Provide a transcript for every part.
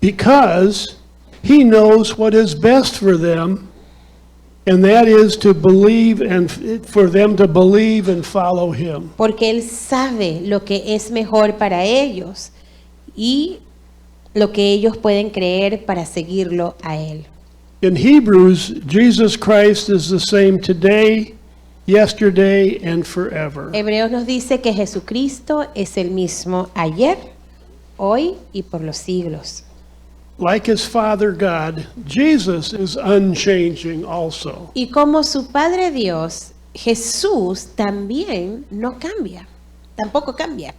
because he knows what is best for them, and that is to believe and for them to believe and follow him. Porque Él sabe lo que es mejor para ellos y lo que ellos pueden creer para seguirlo a Él. In Hebrews, Jesus Christ is the same today, yesterday, and forever. Hebreos nos dice que Jesucristo es el mismo ayer, hoy y por los siglos. Like his Father God, Jesus is unchanging also. Y como su Padre Dios, Jesús también no cambia, tampoco cambia.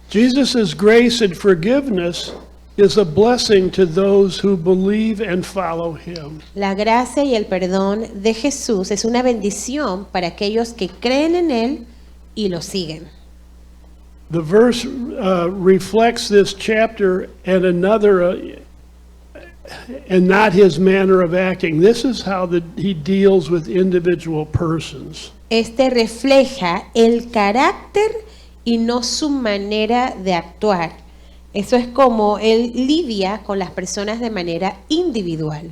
Jesus' grace and forgiveness is a blessing to those who believe and follow him. La gracia y el perdón de Jesús es una bendición para aquellos que creen en Él y lo siguen. The verse reflects this chapter and another, and not his manner of acting. This is how he deals with individual persons. Este refleja el carácter y no su manera de actuar. Eso es como Él lidia con las personas de manera individual.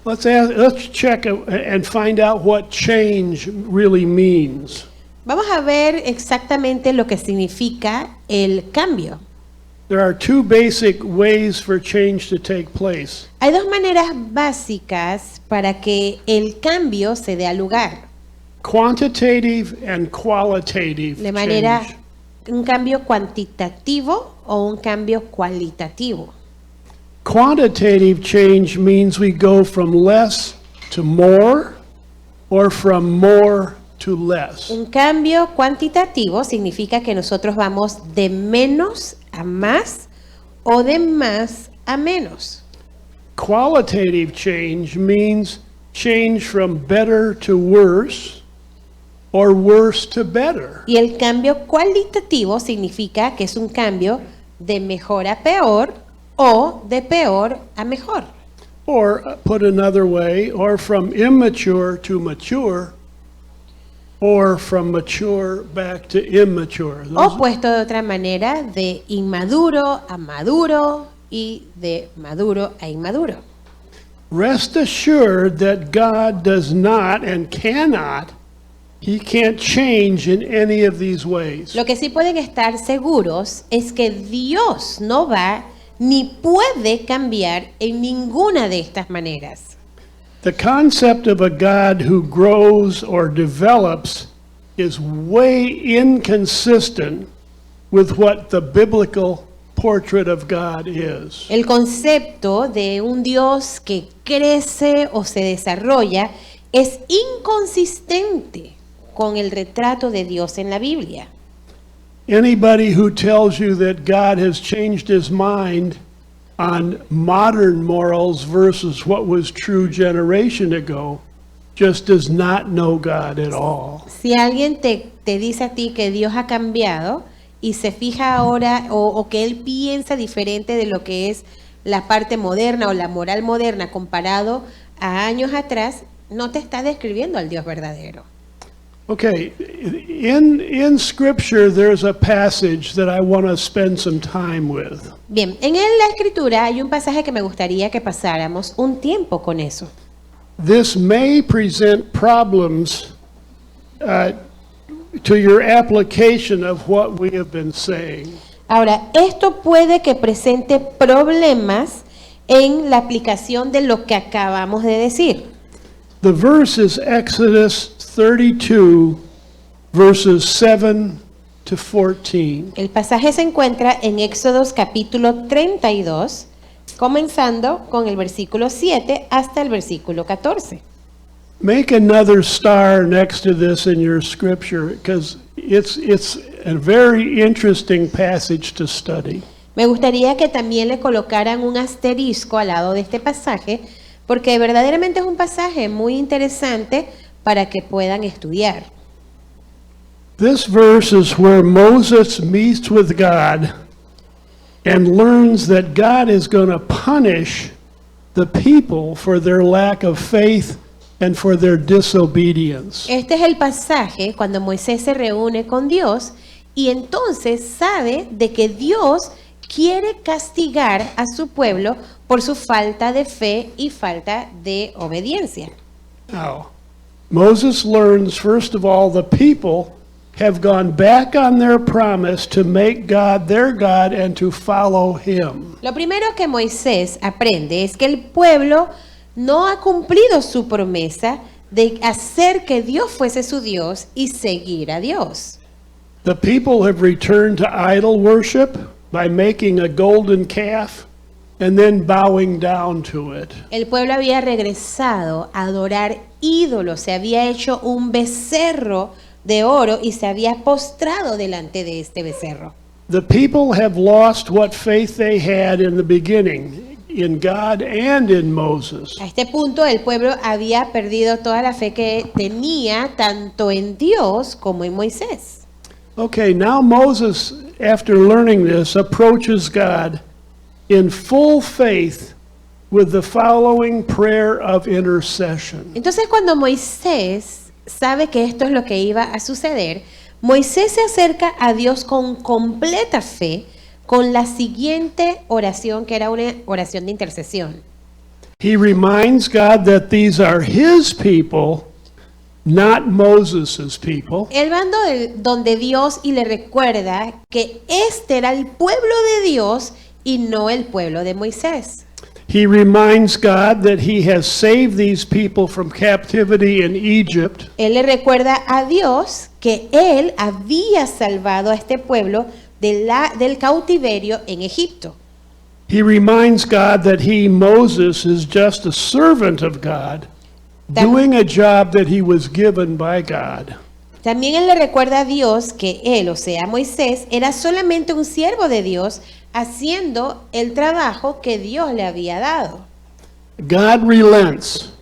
Let's check and find out what change really means. Vamos a ver exactamente lo que significa el cambio. There are two basic ways for change to take place. Hay dos maneras básicas para que el cambio se dé lugar. Quantitative and qualitative De manera, change. un cambio cuantitativo o un cambio cualitativo. Quantitative change means we go from less to more or from more to less. Un cambio cuantitativo significa que nosotros vamos de menos a más o de más a menos. Qualitative change means change from better to worse or worse to better. Y el cambio cualitativo significa que es un cambio de mejor a peor o de peor a mejor. Or, put another way, or from immature to mature, or from mature back to immature. O puesto de otra manera, de inmaduro a maduro y de maduro a inmaduro. Rest assured that God does not and cannot, he can't change in any of these ways. Lo que sí pueden estar seguros es que Dios no va ni puede cambiar en ninguna de estas maneras. The concept of a God who grows or develops is way inconsistent with what the biblical portrait of God is. El concepto de un Dios que crece o se desarrolla es inconsistente con el retrato de Dios en la Biblia. Anybody who tells you that God has changed his mind on modern morals versus what was true generation ago just does not know God at all. Si alguien te dice a ti que Dios ha cambiado y se fija ahora o que Él piensa diferente de lo que es la parte moderna o la moral moderna comparado a años atrás, no te está describiendo al Dios verdadero. Okay, in Scripture there's a passage that I want to spend some time with. Bien, en la Escritura hay un pasaje que me gustaría que pasáramos un tiempo con eso. This may present problems to your application of what we have been saying. Ahora, esto puede que presente problemas en la aplicación de lo que acabamos de decir. The verse is Exodus 32, verses 7 to 14. El pasaje se encuentra en Éxodos capítulo 32, comenzando con el versículo 7 hasta el versículo 14. Make another star next to this in your scripture because it's a very interesting passage to study. Me gustaría que también le colocaran un asterisco al lado de este pasaje, porque verdaderamente es un pasaje muy interesante para que puedan estudiar. This verse is where Moses meets with God and learns that God is going to punish the people for their lack of faith and for their disobedience. Este es el pasaje cuando Moisés se reúne con Dios y entonces sabe de que Dios quiere castigar a su pueblo por su falta de fe y falta de obediencia. Now, Moses learns, first of all, the people have gone back on their promise to make God their God and to follow him. Lo primero que Moisés aprende es que el pueblo no ha cumplido su promesa de hacer que Dios fuese su Dios y seguir a Dios. The people have returned to idol worship by making a golden calf and then bowing down to it. El pueblo había regresado a adorar ídolos, se había hecho un becerro de oro y se había postrado delante de este becerro. The people have lost what faith they had in the beginning, in God and in Moses. A este punto el pueblo había perdido toda la fe que tenía tanto en Dios como en Moisés. Okay, now Moses, after learning this, approaches God in full faith with the following prayer of intercession. Entonces cuando Moisés sabe que esto es lo que iba a suceder, Moisés se acerca a Dios con completa fe, con la siguiente oración, que era una oración de intercesión. He reminds God that these are his people, not Moses' people. Él va donde Dios y le recuerda que este era el pueblo de Dios y no el pueblo de Moisés. He reminds God that he has saved these people from captivity in Egypt. Él le recuerda a Dios que él había salvado a este pueblo del cautiverio en Egipto. He reminds God that he, Moses, is just a servant of God, doing a job that he was given by God. También él le recuerda a Dios que él, o sea, Moisés, era solamente un siervo de Dios haciendo el trabajo que Dios le había dado. God relents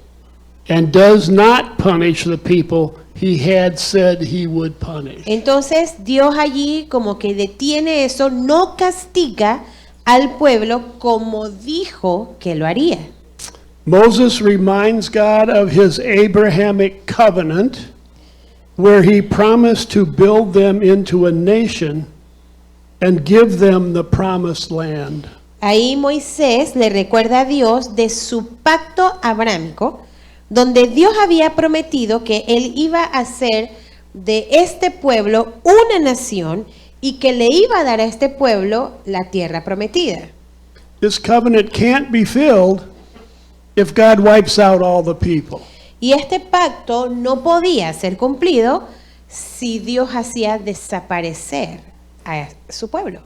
and does not punish the people he had said he would punish. Entonces Dios allí como que detiene eso, no castiga al pueblo como dijo que lo haría. Moses reminds God of his Abrahamic covenant, where he promised to build them into a nation and give them the promised land. Ahí Moisés le recuerda a Dios de su pacto abrámico, donde Dios había prometido que él iba a hacer de este pueblo una nación y que le iba a dar a este pueblo la tierra prometida. This covenant can't be filled if God wipes out all the people. Y este pacto no podía ser cumplido si Dios hacía desaparecer a su pueblo.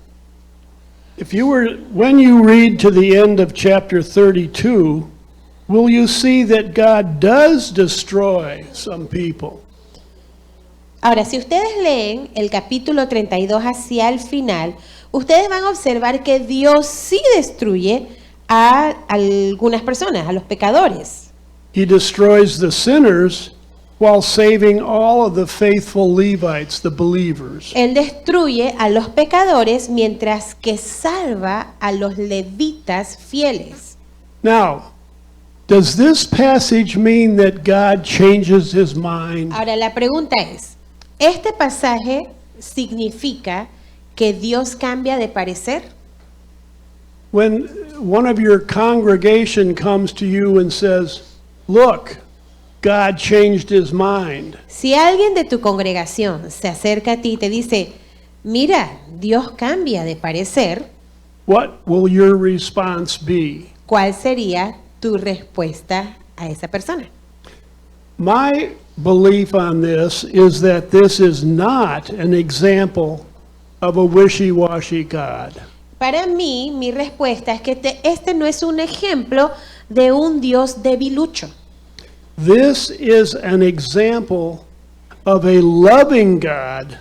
When you read to the end of chapter 32, will you see that God does destroy some people? Ahora, si ustedes leen el capítulo 32 hacia el final, ustedes van a observar que Dios sí destruye a algunas personas, a los pecadores. He destroys the sinners while saving all of the faithful Levites, the believers. Él destruye a los pecadores mientras que salva a los levitas fieles. Now, does this passage mean that God changes his mind? Ahora, la pregunta es, ¿este pasaje significa que Dios cambia de parecer? When one of your congregation comes to you and says, "Look, God changed his mind," Si alguien de tu congregación se acerca a ti y te dice, mira, Dios cambia de parecer, what will your response be? ¿cuál sería tu respuesta a esa persona? My belief on this is that this is not an example of a wishy-washy God. Para mí, mi respuesta es que este no es un ejemplo de un Dios debilucho. This is an example of a loving God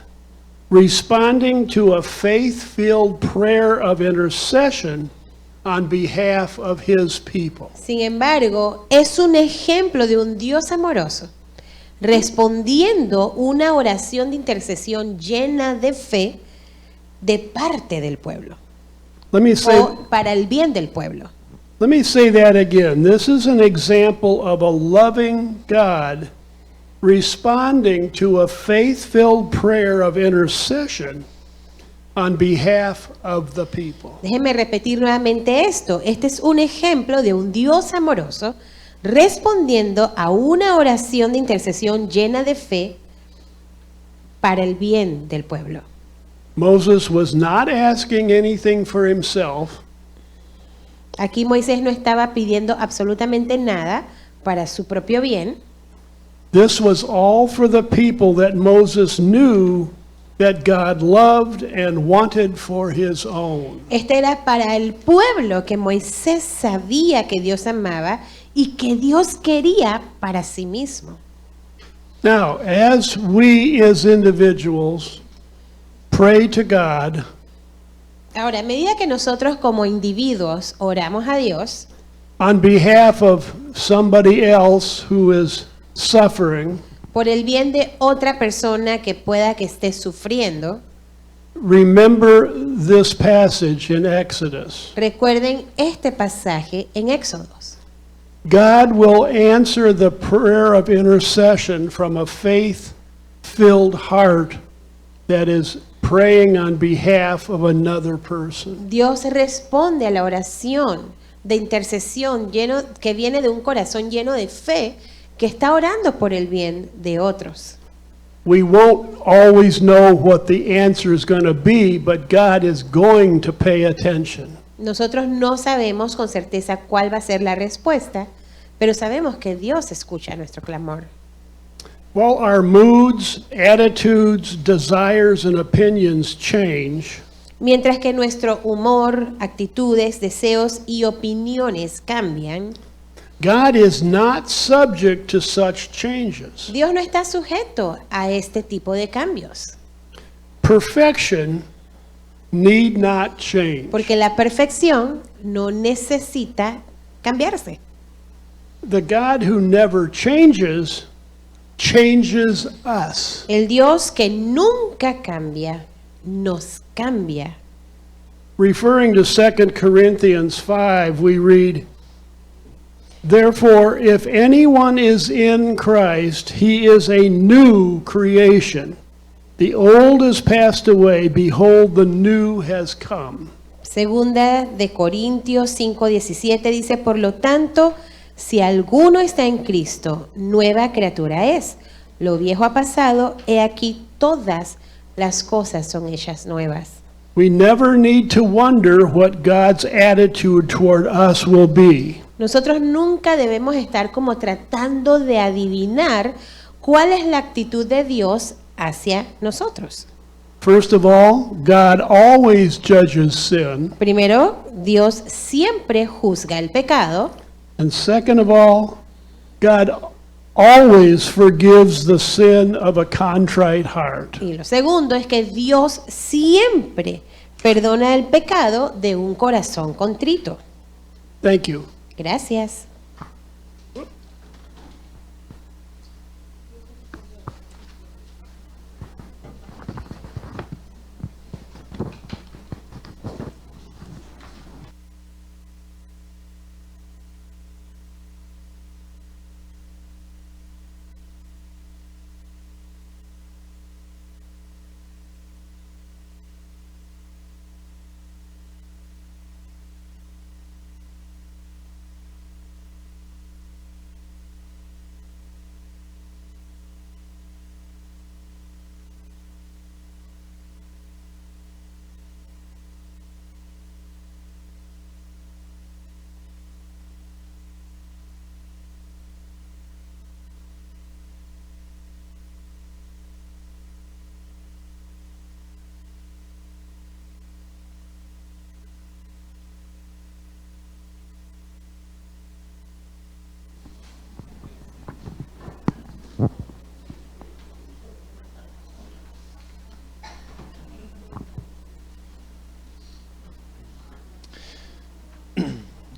responding to a faith-filled prayer of intercession on behalf of his people. Sin embargo, es un ejemplo de un Dios amoroso respondiendo una oración de intercesión llena de fe de parte del pueblo Let me say o para el bien del pueblo. Let me say that again. This is an example of a loving God responding to a faith-filled prayer of intercession on behalf of the people. Déjenme repetir nuevamente esto. Este es un ejemplo de un Dios amoroso respondiendo a una oración de intercesión llena de fe para el bien del pueblo. Moses was not asking anything for himself. Aquí Moisés no estaba pidiendo absolutamente nada para su propio bien. This was all for the people that Moses knew that God loved and wanted for his own. Este era para el pueblo que Moisés sabía que Dios amaba y que Dios quería para sí mismo. Now, as we as individuals pray to God, Ahora, a medida que nosotros como individuos oramos a Dios on behalf of somebody else who is suffering, por el bien de otra persona que pueda que esté sufriendo, remember this passage in Exodus. recuerden este pasaje en Éxodos. God will answer the prayer of intercession from a faith-filled heart that is praying on behalf of another person. Dios responde a la oración de intercesión que viene de un corazón lleno de fe que está orando por el bien de otros. We won't always know what the answer is going to be, but God is going to pay attention. Nosotros no sabemos con certeza cuál va a ser la respuesta, pero sabemos que Dios escucha nuestro clamor. While our moods, attitudes, desires, and opinions change, Mientras que nuestro humor, actitudes, deseos y opiniones cambian, God is not subject to such changes. Dios no está sujeto a este tipo de cambios, Perfection need not change. porque la perfección no necesita cambiarse. The God who never changes changes us. El Dios que nunca cambia, nos cambia. Referring to 2 Corinthians 5, we read, "Therefore, if anyone is in Christ, he is a new creation. The old has passed away, behold, the new has come." Segunda de Corintios 5:17 dice, por lo tanto, si alguno está en Cristo, nueva criatura es. Lo viejo ha pasado, he aquí todas las cosas son hechas nuevas. We never need to wonder what God's attitude toward us will be. Nosotros nunca debemos estar como tratando de adivinar cuál es la actitud de Dios hacia nosotros. First of all, God always judges sin. Primero, Dios siempre juzga el pecado. And second of all, God always forgives the sin of a contrite heart. Y lo segundo es que Dios siempre perdona el pecado de un corazón contrito. Thank you. Gracias.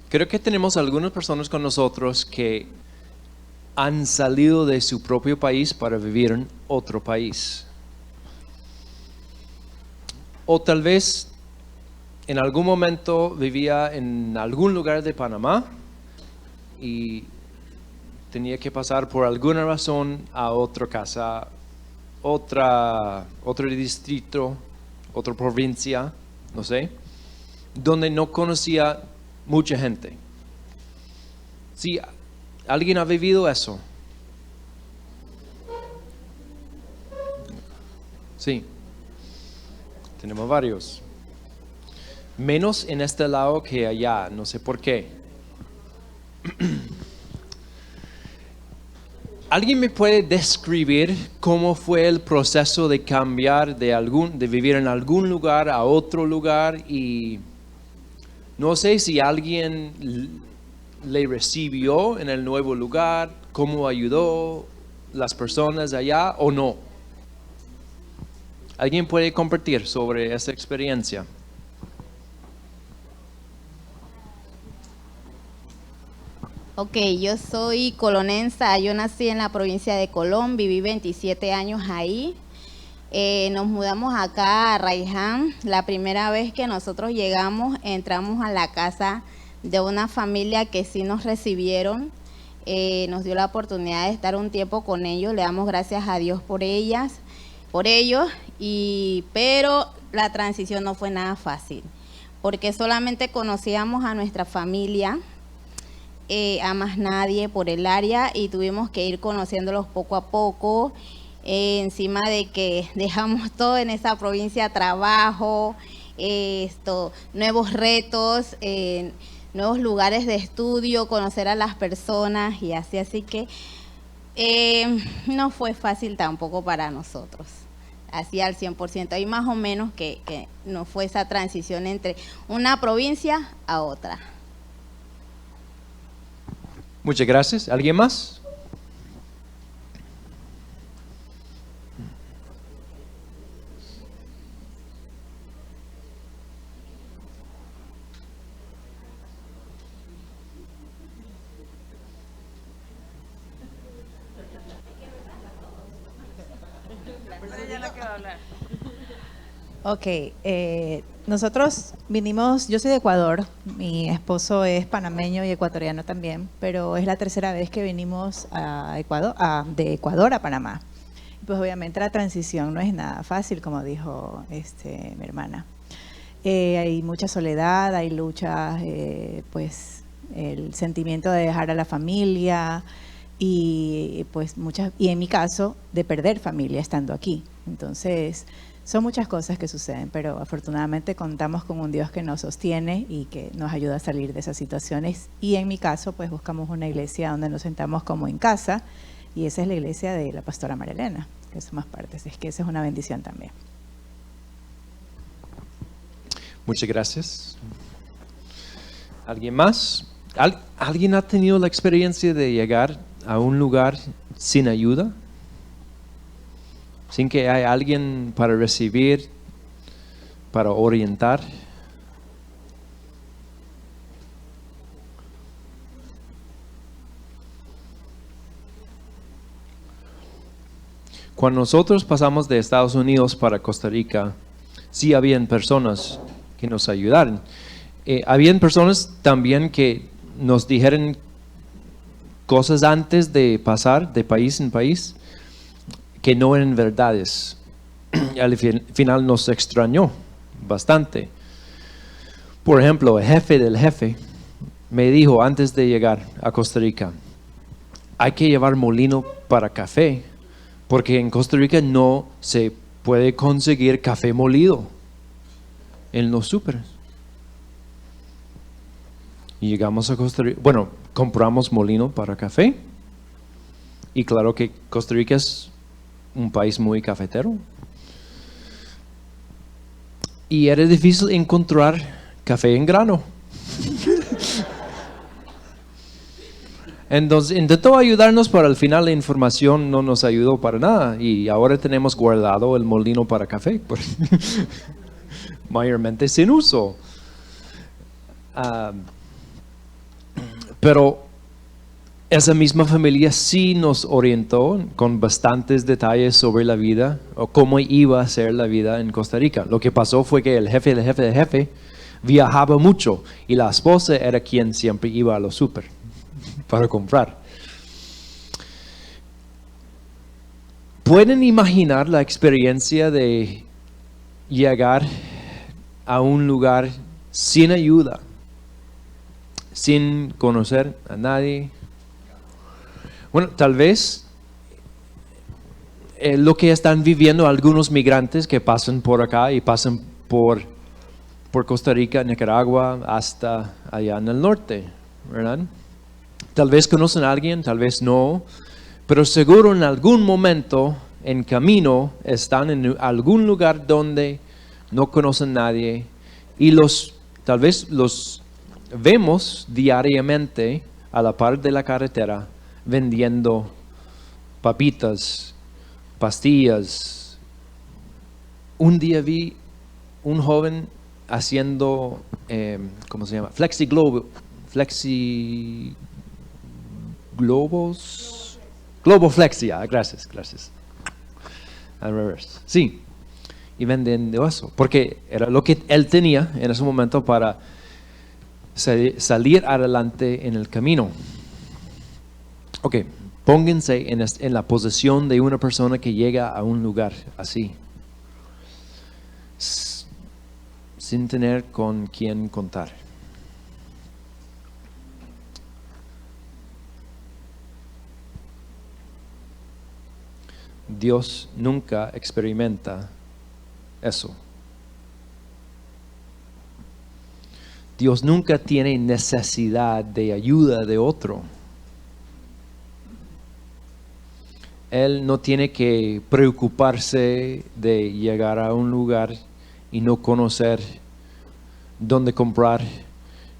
Creo que tenemos algunas personas con nosotros que han salido de su propio país para vivir en otro país. O tal vez en algún momento vivía en algún lugar de Panamá y tenía que pasar por alguna razón a otra casa, otro distrito, otra provincia, no sé, donde no conocía mucha gente. Sí, ¿alguien ha vivido eso? Sí, tenemos varios. Menos en este lado que allá, no sé por qué. ¿Alguien me puede describir cómo fue el proceso de cambiar de vivir en algún lugar a otro lugar? Y no sé si alguien le recibió en el nuevo lugar, cómo ayudó las personas allá o no. ¿Alguien puede compartir sobre esa experiencia? Ok, yo soy colonensa, yo nací en la provincia de Colón, viví 27 años ahí. Nos mudamos acá a Raiján. La primera vez que nosotros llegamos, entramos a la casa de una familia que sí nos recibieron. Nos dio la oportunidad de estar un tiempo con ellos. Le damos gracias a Dios por ellos. Pero la transición no fue nada fácil, porque solamente conocíamos a nuestra familia, a más nadie por el área, y tuvimos que ir conociéndolos poco a poco, encima de que dejamos todo en esa provincia, trabajo, nuevos retos, nuevos lugares de estudio, conocer a las personas y así que no fue fácil tampoco para nosotros, así al 100%, hay más o menos que no fue esa transición entre una provincia a otra. Muchas gracias. ¿Alguien más? Ok, nosotros vinimos, yo soy de Ecuador, mi esposo es panameño y ecuatoriano también, pero es la tercera vez que venimos a Ecuador, de Ecuador a Panamá. Pues obviamente la transición no es nada fácil, como dijo mi hermana. Hay mucha soledad, hay luchas, pues el sentimiento de dejar a la familia y pues y en mi caso de perder familia estando aquí. Entonces son muchas cosas que suceden, pero afortunadamente contamos con un Dios que nos sostiene y que nos ayuda a salir de esas situaciones. Y en mi caso, pues buscamos una iglesia donde nos sentamos como en casa, y esa es la iglesia de la pastora María Elena, que somos partes. Es que esa es una bendición también. Muchas gracias. ¿Alguien más? ¿Alguien ha tenido la experiencia de llegar a un lugar sin ayuda? Sin que haya alguien para recibir, para orientar. Cuando nosotros pasamos de Estados Unidos para Costa Rica, sí habían personas que nos ayudaron. Habían personas también que nos dijeron cosas antes de pasar de país en país que no eran verdades. Al final nos extrañó bastante. Por ejemplo, el jefe del jefe me dijo antes de llegar a Costa Rica, hay que llevar molino para café, porque en Costa Rica no se puede conseguir café molido en los súperes. Y llegamos a Costa Rica, bueno, compramos molino para café, y claro que Costa Rica es un país muy cafetero. Y era difícil encontrar café en grano. Entonces intentó ayudarnos, pero al final la información no nos ayudó para nada. Y ahora tenemos guardado el molino para café, mayormente sin uso. Pero esa misma familia sí nos orientó con bastantes detalles sobre la vida o cómo iba a ser la vida en Costa Rica. Lo que pasó fue que el jefe del jefe del jefe viajaba mucho y la esposa era quien siempre iba a los súper para comprar. ¿Pueden imaginar la experiencia de llegar a un lugar sin ayuda, sin conocer a nadie. Bueno, tal vez lo que están viviendo algunos migrantes que pasan por acá y pasan por Costa Rica, Nicaragua, hasta allá en el norte, ¿verdad? Tal vez conocen a alguien, tal vez no, pero seguro en algún momento en camino están en algún lugar donde no conocen a nadie y tal vez los vemos diariamente a la par de la carretera vendiendo papitas, pastillas. Un día vi un joven haciendo, ¿cómo se llama? Globoflexia, gracias. Al revés. Sí, y vendiendo eso, porque era lo que él tenía en ese momento para salir adelante en el camino. Ok, pónganse en la posición de una persona que llega a un lugar así, sin tener con quién contar. Dios nunca experimenta eso. Dios nunca tiene necesidad de ayuda de otro. Él no tiene que preocuparse de llegar a un lugar y no conocer dónde comprar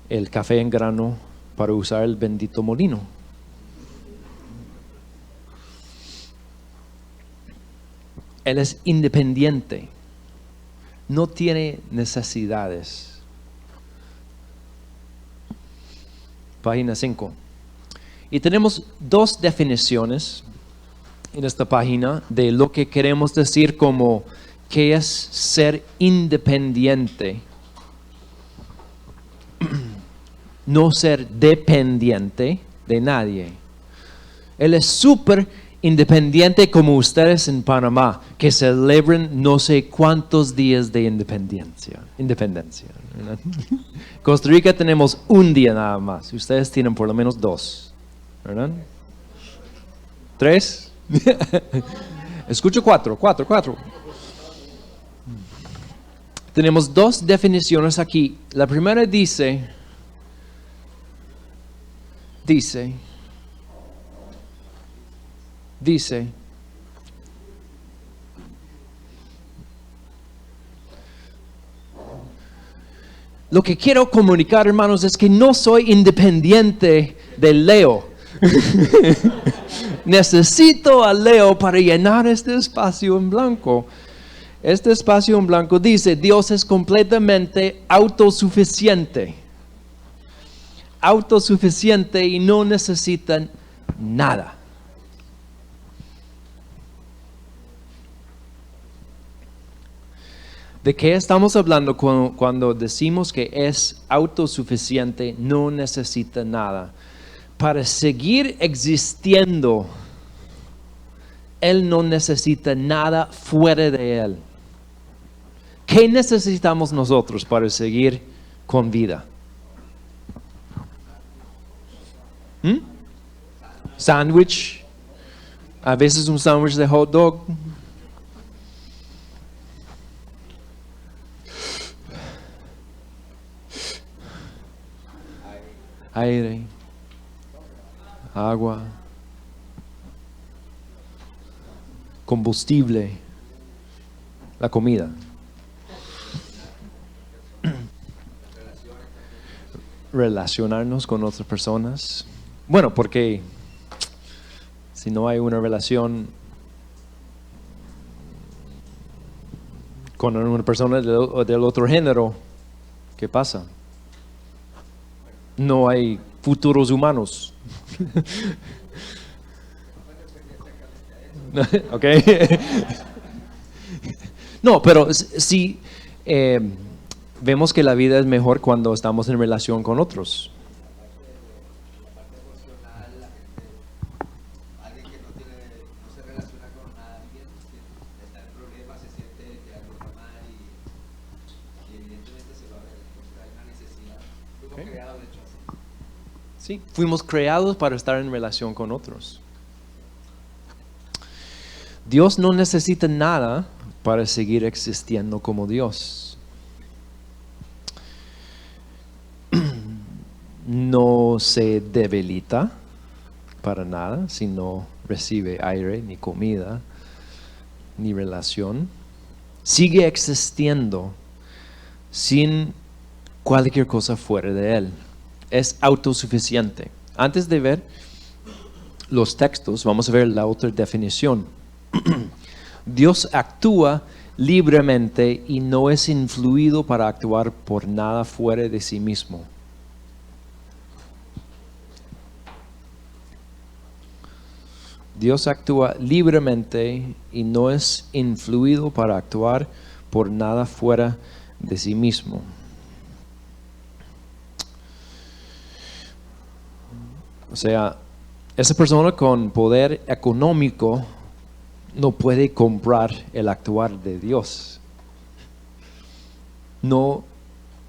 el café en grano para usar el bendito molino. Él es independiente, no tiene necesidades. Página 5. Y tenemos dos definiciones en esta página de lo que queremos decir como qué es ser independiente. No ser dependiente de nadie. Él es súper independiente como ustedes en Panamá, que celebran no sé cuántos días de independencia. ¿Verdad? Costa Rica tenemos un día nada más. Ustedes tienen por lo menos 2. ¿Verdad? 3. Escucho 4. Tenemos 2 definiciones aquí. La primera dice, lo que quiero comunicar, hermanos, es que no soy independiente de Leo. Necesito a Leo para llenar este espacio en blanco. Este espacio en blanco dice, Dios es completamente autosuficiente. Autosuficiente y no necesita nada. ¿De qué estamos hablando cuando decimos que es autosuficiente, no necesita nada? Para seguir existiendo, Él no necesita nada fuera de Él. ¿Qué necesitamos nosotros para seguir con vida? Sándwich, a veces un sándwich de hot dog. Aire, agua, combustible, la comida. Relacionarnos con otras personas. Bueno, porque si no hay una relación con una persona del otro género, ¿qué pasa? No hay futuros humanos. ¿Ok? No, pero sí vemos que la vida es mejor cuando estamos en relación con otros. Sí, fuimos creados para estar en relación con otros. Dios no necesita nada para seguir existiendo como Dios. No se debilita para nada si no recibe aire, ni comida, ni relación. Sigue existiendo sin cualquier cosa fuera de él. Es autosuficiente. Antes de ver los textos, vamos a ver la otra definición. Dios actúa libremente y no es influido para actuar por nada fuera de sí mismo. Dios actúa libremente y no es influido para actuar por nada fuera de sí mismo. O sea, esa persona con poder económico no puede comprar el actuar de Dios. No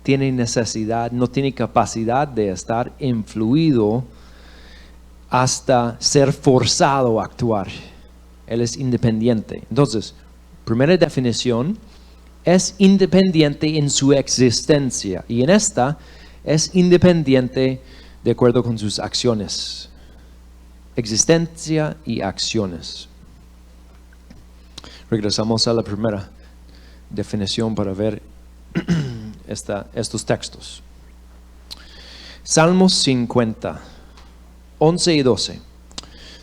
tiene necesidad, no tiene capacidad de estar influido hasta ser forzado a actuar. Él es independiente. Entonces, primera definición, es independiente en su existencia. Y en esta, es independiente de acuerdo con sus acciones. Existencia y acciones. Regresamos a la primera definición para ver estos textos. Salmos 50, 11 y 12.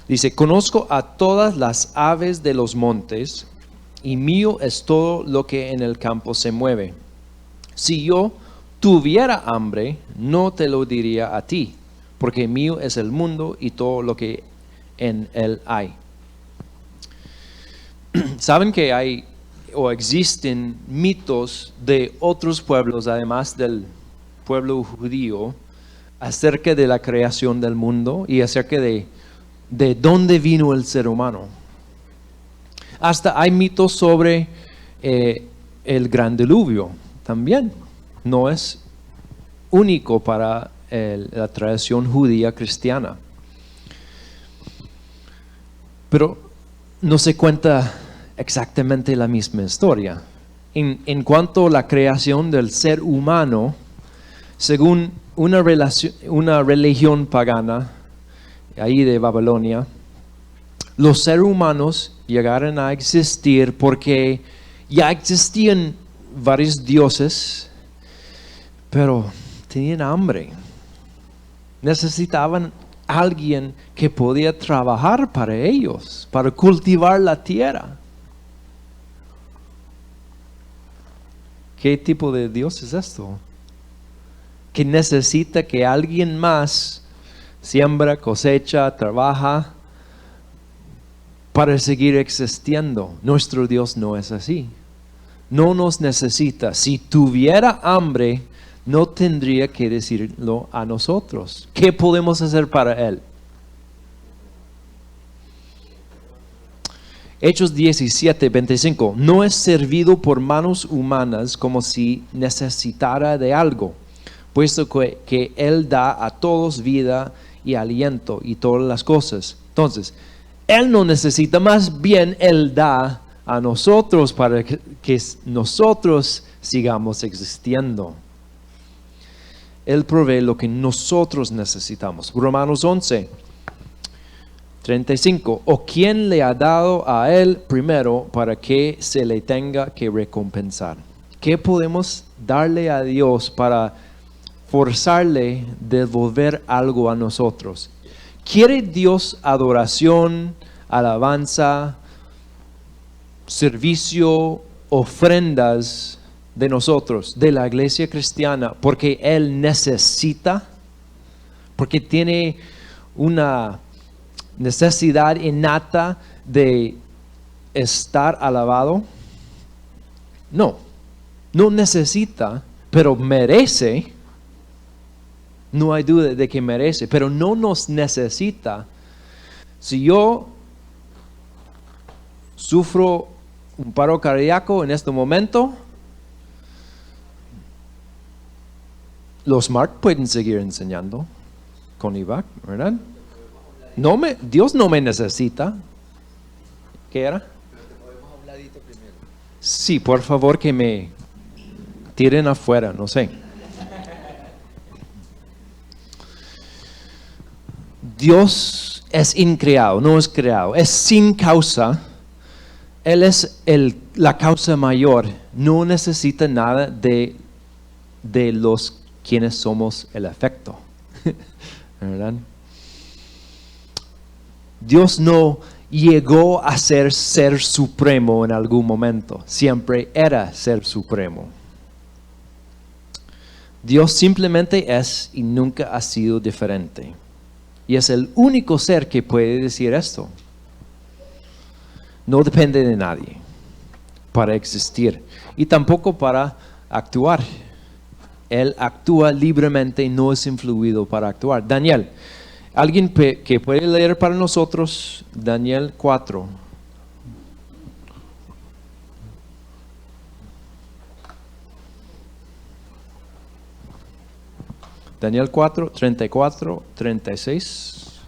Dice, conozco a todas las aves de los montes, y mío es todo lo que en el campo se mueve. Si yo tuviera hambre, no te lo diría a ti, porque mío es el mundo y todo lo que en él hay. Saben que hay o existen mitos de otros pueblos, además del pueblo judío, acerca de la creación del mundo y acerca de dónde vino el ser humano. Hasta hay mitos sobre el gran diluvio también. No es único para la tradición judía cristiana. Pero no se cuenta exactamente la misma historia. En cuanto a la creación del ser humano, según una religión pagana, ahí de Babilonia, los seres humanos llegaron a existir porque ya existían varios dioses, pero tenían hambre. Necesitaban alguien que podía trabajar para ellos, para cultivar la tierra. ¿Qué tipo de Dios es esto? Que necesita que alguien más siembra, cosecha, trabaja para seguir existiendo. Nuestro Dios no es así. No nos necesita. Si tuviera hambre, no tendría que decirlo a nosotros. ¿Qué podemos hacer para Él? Hechos 17, 25. No es servido por manos humanas como si necesitara de algo, puesto que Él da a todos vida y aliento y todas las cosas. Entonces, Él no necesita, más bien Él da a nosotros para que nosotros sigamos existiendo. Él provee lo que nosotros necesitamos. Romanos 11, 35. ¿O quién le ha dado a Él primero para que se le tenga que recompensar? ¿Qué podemos darle a Dios para forzarle a devolver algo a nosotros? ¿Quiere Dios adoración, alabanza, servicio, ofrendas de nosotros, de la iglesia cristiana, porque Él necesita, porque tiene una necesidad innata de estar alabado? No, no necesita, pero merece. No hay duda de que merece, pero no nos necesita. Si yo sufro un paro cardíaco en este momento, los Mark pueden seguir enseñando con Ivac, ¿verdad? Dios no me necesita. ¿Qué era? Sí, por favor que me tiren afuera, no sé. Dios es increado, no es creado, es sin causa. Él es la causa mayor, no necesita nada de los quienes somos el efecto. ¿Verdad? Dios no llegó a ser supremo en algún momento, siempre era ser supremo. Dios simplemente es y nunca ha sido diferente. Y es el único ser que puede decir esto. No depende de nadie para existir y tampoco para actuar. Él actúa libremente y no es influido para actuar. Daniel, ¿alguien que puede leer para nosotros Daniel 4? Daniel 4, 34, 36.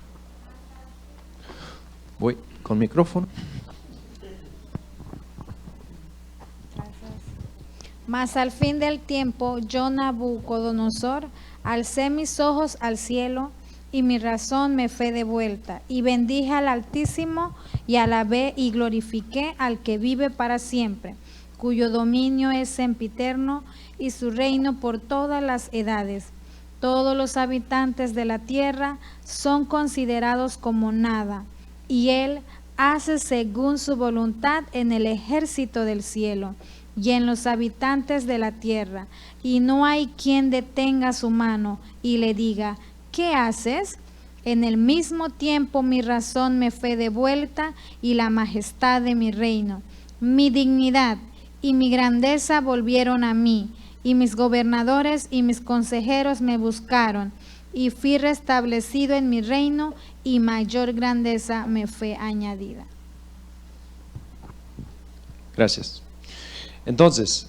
Voy con micrófono. Mas al fin del tiempo, yo, Nabucodonosor, alcé mis ojos al cielo, y mi razón me fue devuelta, y bendije al Altísimo, y alabé y glorifiqué al que vive para siempre, cuyo dominio es sempiterno, y su reino por todas las edades. Todos los habitantes de la tierra son considerados como nada, y él hace según su voluntad en el ejército del cielo y en los habitantes de la tierra, y no hay quien detenga su mano y le diga, ¿qué haces? En el mismo tiempo mi razón me fue devuelta y la majestad de mi reino. Mi dignidad y mi grandeza volvieron a mí, y mis gobernadores y mis consejeros me buscaron, y fui restablecido en mi reino, y mayor grandeza me fue añadida. Gracias. Entonces,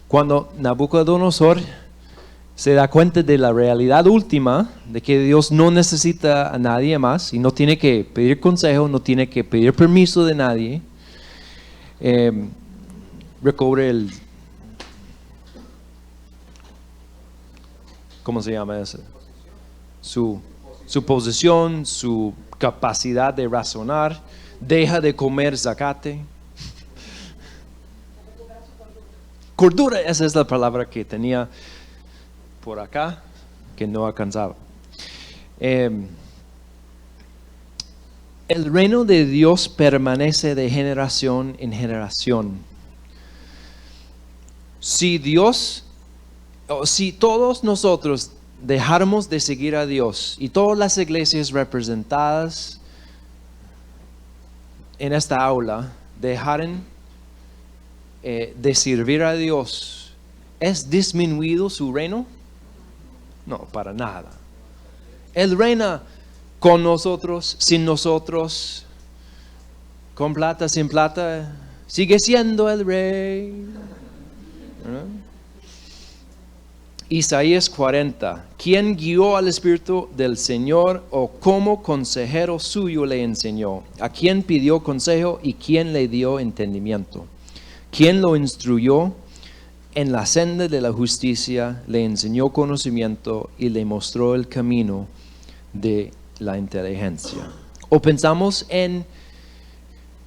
cuando Nabucodonosor se da cuenta de la realidad última, de que Dios no necesita a nadie más y no tiene que pedir consejo, no tiene que pedir permiso de nadie, recobre ¿cómo se llama eso? Su posición, su capacidad de razonar, deja de comer zacate. Cordura, esa es la palabra que tenía por acá, que no alcanzaba. El reino de Dios permanece de generación en generación. Si todos nosotros dejáramos de seguir a Dios y todas las iglesias representadas en esta aula dejaran de servir a Dios, ¿es disminuido su reino? No, para nada. Él reina con nosotros, sin nosotros, con plata, sin plata, sigue siendo el rey. ¿Verdad? Isaías 40. ¿Quién guió al Espíritu del Señor o como consejero suyo le enseñó? ¿A quién pidió consejo y quién le dio entendimiento? ¿Quién lo instruyó en la senda de la justicia, le enseñó conocimiento y le mostró el camino de la inteligencia? O pensamos en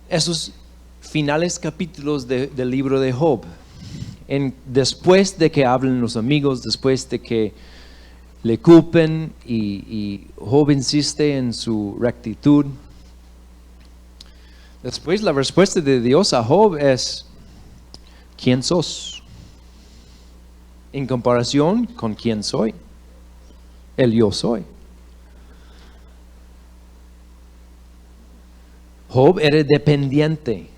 esos finales capítulos del libro de Job. Después de que hablen los amigos, después de que le culpen y Job insiste en su rectitud, después la respuesta de Dios a Job es, ¿quién sos? En comparación con quién soy, el yo soy. Job era dependiente,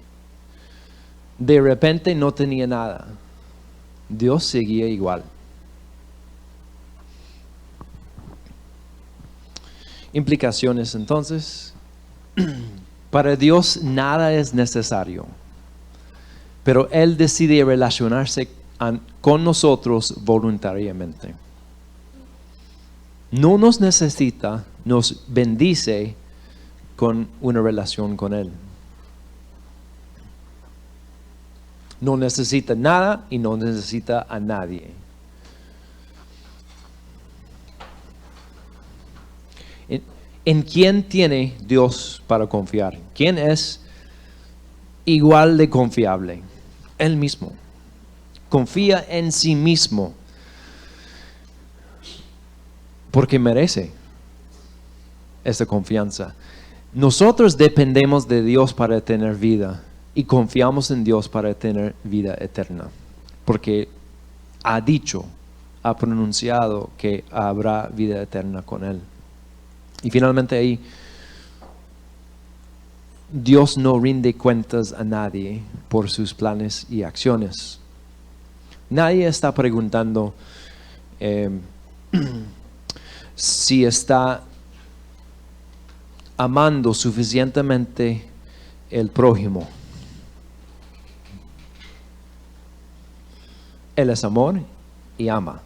de repente no tenía nada. Dios seguía igual. Implicaciones entonces. Para Dios nada es necesario, pero Él decide relacionarse con nosotros voluntariamente. no nos necesita, nos bendice con una relación con Él. No necesita nada y no necesita a nadie. ¿En quién tiene Dios para confiar? ¿Quién es igual de confiable? Él mismo. Confía en sí mismo porque merece esta confianza. Nosotros dependemos de Dios para tener vida y confiamos en Dios para tener vida eterna, porque ha dicho, ha pronunciado que habrá vida eterna con Él. Y finalmente ahí, Dios no rinde cuentas a nadie por sus planes y acciones. Nadie está preguntando si está amando suficientemente el prójimo. Él es amor y ama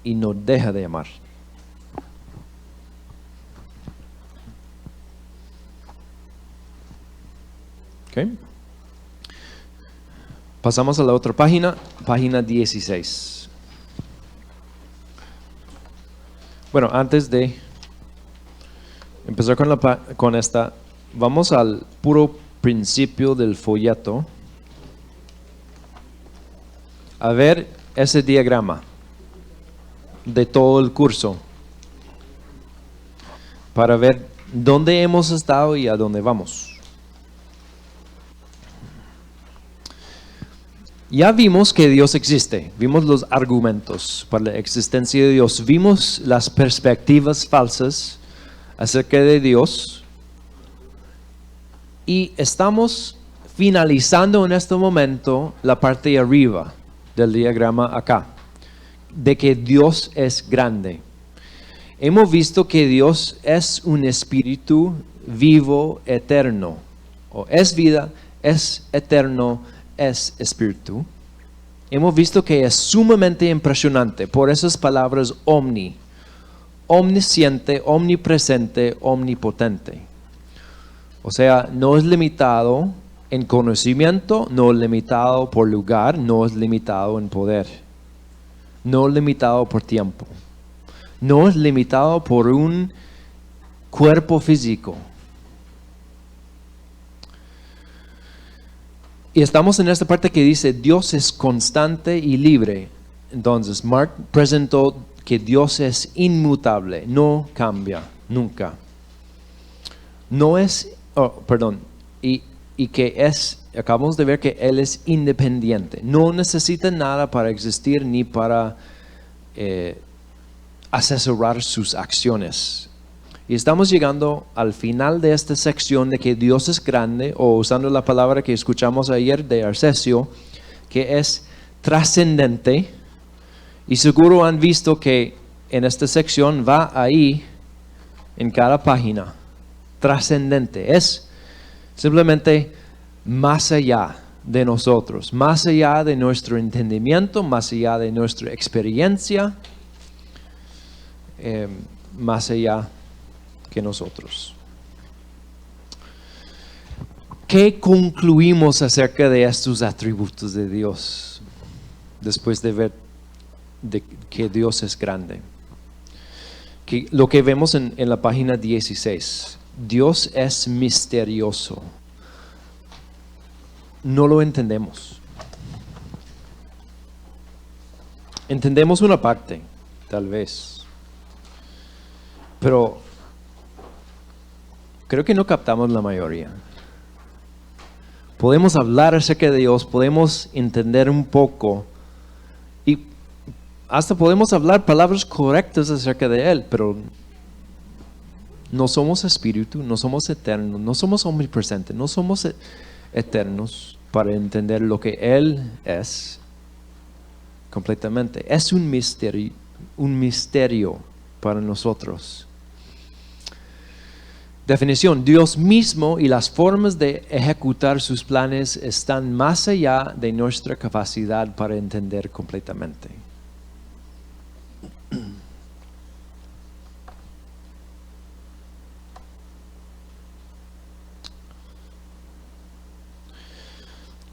y no deja de amar. Okay. Pasamos a la otra página, página 16. Bueno, antes de empezar con esta, vamos al puro principio del folleto. A ver ese diagrama de todo el curso para ver dónde hemos estado y a dónde vamos. Ya vimos que Dios existe, vimos los argumentos para la existencia de Dios, vimos las perspectivas falsas acerca de Dios y estamos finalizando en este momento la parte de arriba del diagrama acá, de que Dios es grande. Hemos visto que Dios es un espíritu vivo, eterno, o es vida, es eterno, es espíritu. Hemos visto que es sumamente impresionante por esas palabras omnisciente, omnipresente, omnipotente. O sea, no es limitado en conocimiento, no es limitado por lugar, no es limitado en poder, no es limitado por tiempo, no es limitado por un cuerpo físico. Y estamos en esta parte que dice Dios es constante y libre. Entonces Mark presentó que Dios es inmutable, no cambia nunca. No es, y que es, acabamos de ver que Él es independiente, no necesita nada para existir ni para asesorar sus acciones. Y estamos llegando al final de esta sección de que Dios es grande, o usando la palabra que escuchamos ayer de Arcesio, que es trascendente. Y seguro han visto que en esta sección va ahí en cada página. Trascendente. Es simplemente más allá de nosotros, más allá de nuestro entendimiento, más allá de nuestra experiencia, más allá que nosotros. ¿Qué concluimos acerca de estos atributos de Dios después de ver que Dios es grande? Que lo que vemos en la página 16, Dios es misterioso. No lo entendemos. Entendemos una parte, tal vez, pero creo que no captamos la mayoría. Podemos hablar acerca de Dios, podemos entender un poco y hasta podemos hablar palabras correctas acerca de Él, pero no somos espíritu, no somos eternos, no somos omnipresentes, no somos eternos para entender lo que Él es completamente. Es un misterio para nosotros. Definición: Dios mismo y las formas de ejecutar sus planes están más allá de nuestra capacidad para entender completamente.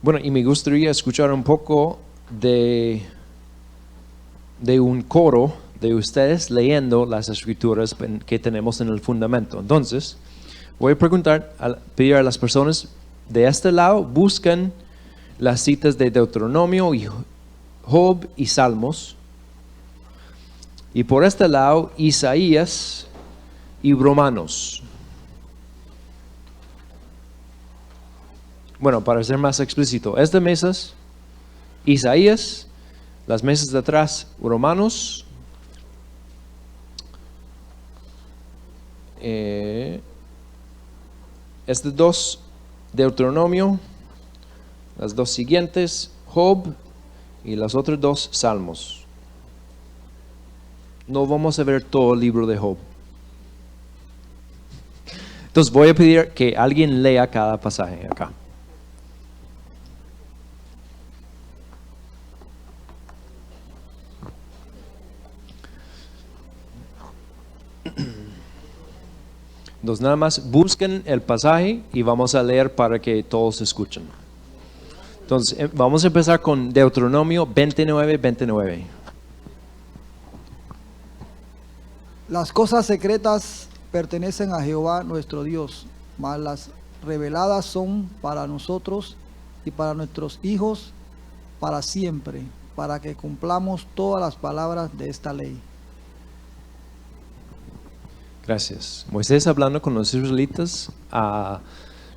Bueno, y me gustaría escuchar un poco de un coro de ustedes leyendo las escrituras que tenemos en el fundamento. Entonces, voy a pedir a las personas de este lado, busquen las citas de Deuteronomio y Job y Salmos. Y por este lado, Isaías y Romanos. Bueno, para ser más explícito, estas mesas, Isaías, las mesas de atrás, Romanos, dos, Deuteronomio, las dos siguientes, Job, y las otras dos, Salmos. No vamos a ver todo el libro de Job. Entonces voy a pedir que alguien lea cada pasaje acá. Entonces nada más busquen el pasaje y vamos a leer para que todos escuchen. Entonces vamos a empezar con Deuteronomio 29:29. Las cosas secretas pertenecen a Jehová nuestro Dios, mas las reveladas son para nosotros y para nuestros hijos para siempre, para que cumplamos todas las palabras de esta ley. Gracias. Moisés hablando con los israelitas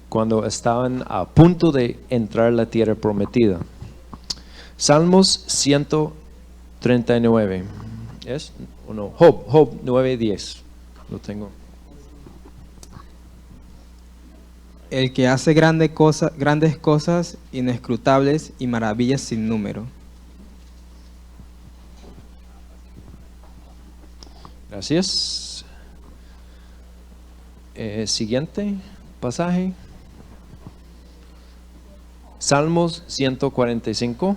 cuando estaban a punto de entrar a la tierra prometida. Salmos 139. ¿Es? ¿O no? Job 9:10. Lo tengo. El que hace grandes cosas inescrutables y maravillas sin número. Gracias. Siguiente pasaje. Salmos 145.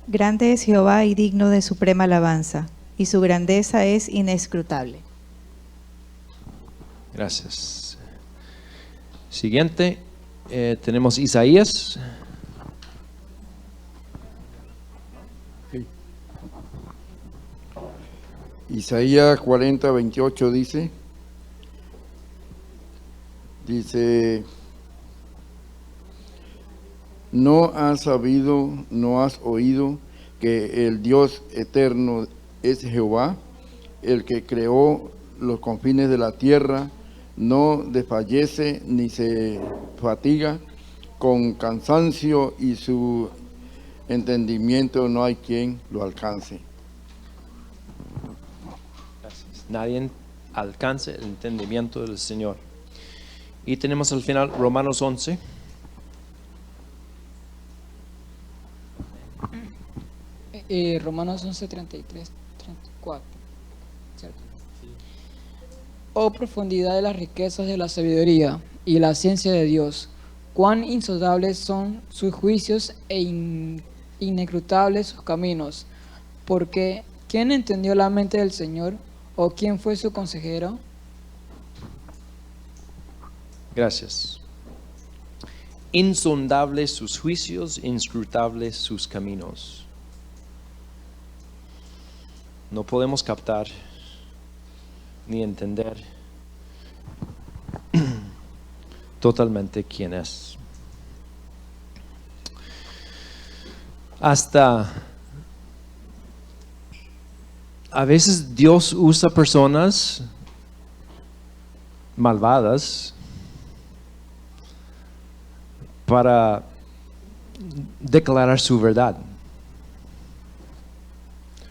Grande es Jehová y digno de suprema alabanza, y su grandeza es inescrutable. Gracias. Siguiente, tenemos Isaías. Isaías 40:28 dice, no has sabido, no has oído que el Dios eterno es Jehová, el que creó los confines de la tierra, no desfallece ni se fatiga, con cansancio y su entendimiento no hay quien lo alcance. Nadie alcance el entendimiento del Señor. Y tenemos al final Romanos 11. Romanos 11, 33, 34. ¿Cierto? Oh profundidad de las riquezas de la sabiduría y la ciencia de Dios, cuán insondables son sus juicios e inescrutables sus caminos. Porque ¿quién entendió la mente del Señor? ¿O quién fue su consejero? Gracias. Insondables sus juicios, inscrutables sus caminos. No podemos captar ni entender totalmente quién es. Hasta a veces Dios usa personas malvadas para declarar su verdad.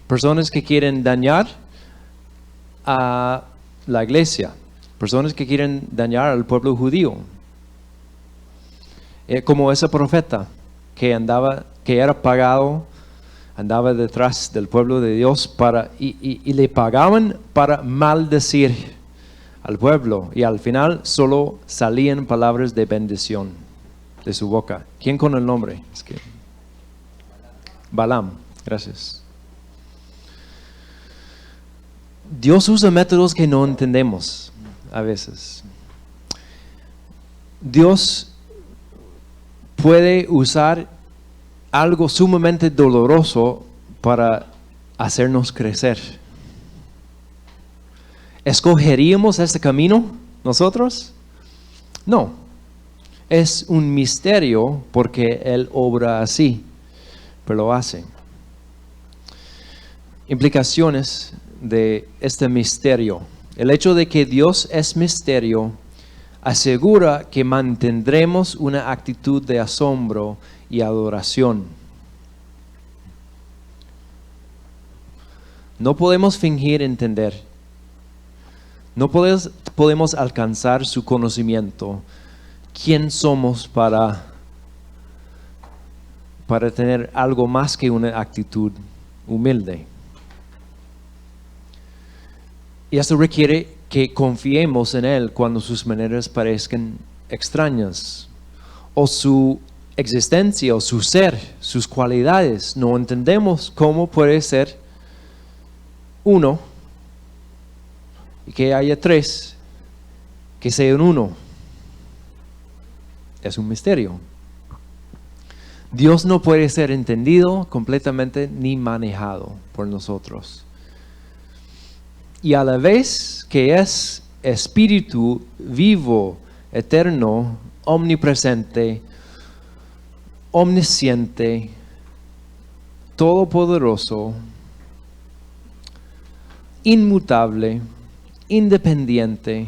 Personas que quieren dañar a la iglesia, personas que quieren dañar al pueblo judío. Como ese profeta que era pagado, andaba detrás del pueblo de Dios y le pagaban para maldecir al pueblo, y al final solo salían palabras de bendición de su boca. ¿Quién con el nombre? Balaam. Gracias. Dios usa métodos que no entendemos a veces. Dios puede usar algo sumamente doloroso para hacernos crecer. ¿Escogeríamos este camino nosotros? No. Es un misterio porque Él obra así, pero lo hace. Implicaciones de este misterio. El hecho de que Dios es misterio asegura que mantendremos una actitud de asombro y adoración. No podemos fingir entender. No podemos alcanzar su conocimiento. ¿Quién somos para tener algo más que una actitud humilde? Y esto requiere que confiemos en Él cuando sus maneras parezcan extrañas, o su existencia, o su ser, sus cualidades. No entendemos cómo puede ser uno y que haya tres que sean uno. Es un misterio. Dios no puede ser entendido completamente ni manejado por nosotros. Y a la vez que es espíritu vivo, eterno, omnipresente, omnisciente, todopoderoso, inmutable, independiente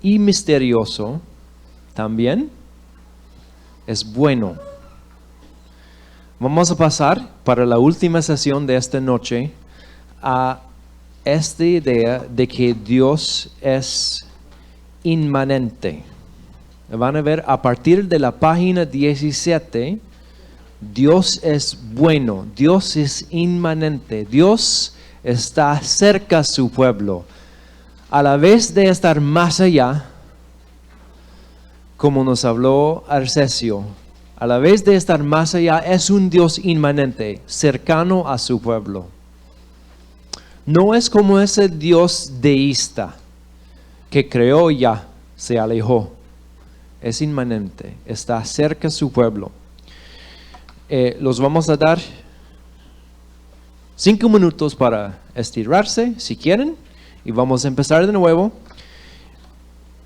y misterioso, también es bueno. Vamos a pasar para la última sesión de esta noche a esta idea de que Dios es inmanente. Van a ver a partir de la página 17, Dios es bueno, Dios es inmanente, Dios está cerca a su pueblo. A la vez de estar más allá, como nos habló Arcesio, a la vez de estar más allá, es un Dios inmanente, cercano a su pueblo. No es como ese Dios deísta que creó y ya se alejó. Es inmanente, está cerca a su pueblo. Los vamos a dar 5 minutos para estirarse, si quieren, y vamos a empezar de nuevo.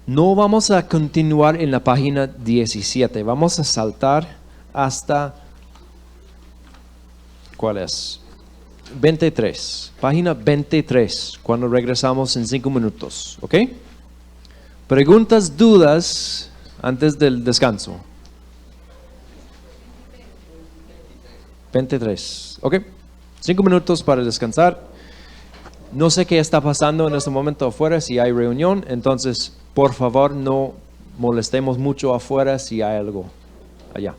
No vamos a continuar en la página 17, vamos a saltar hasta, ¿cuál es? 23, página 23, cuando regresamos en 5 minutos, ¿ok? Preguntas, dudas antes del descanso. 23, ¿ok? 5 minutos para descansar. No sé qué está pasando en este momento afuera, si hay reunión, entonces por favor no molestemos mucho afuera si hay algo allá.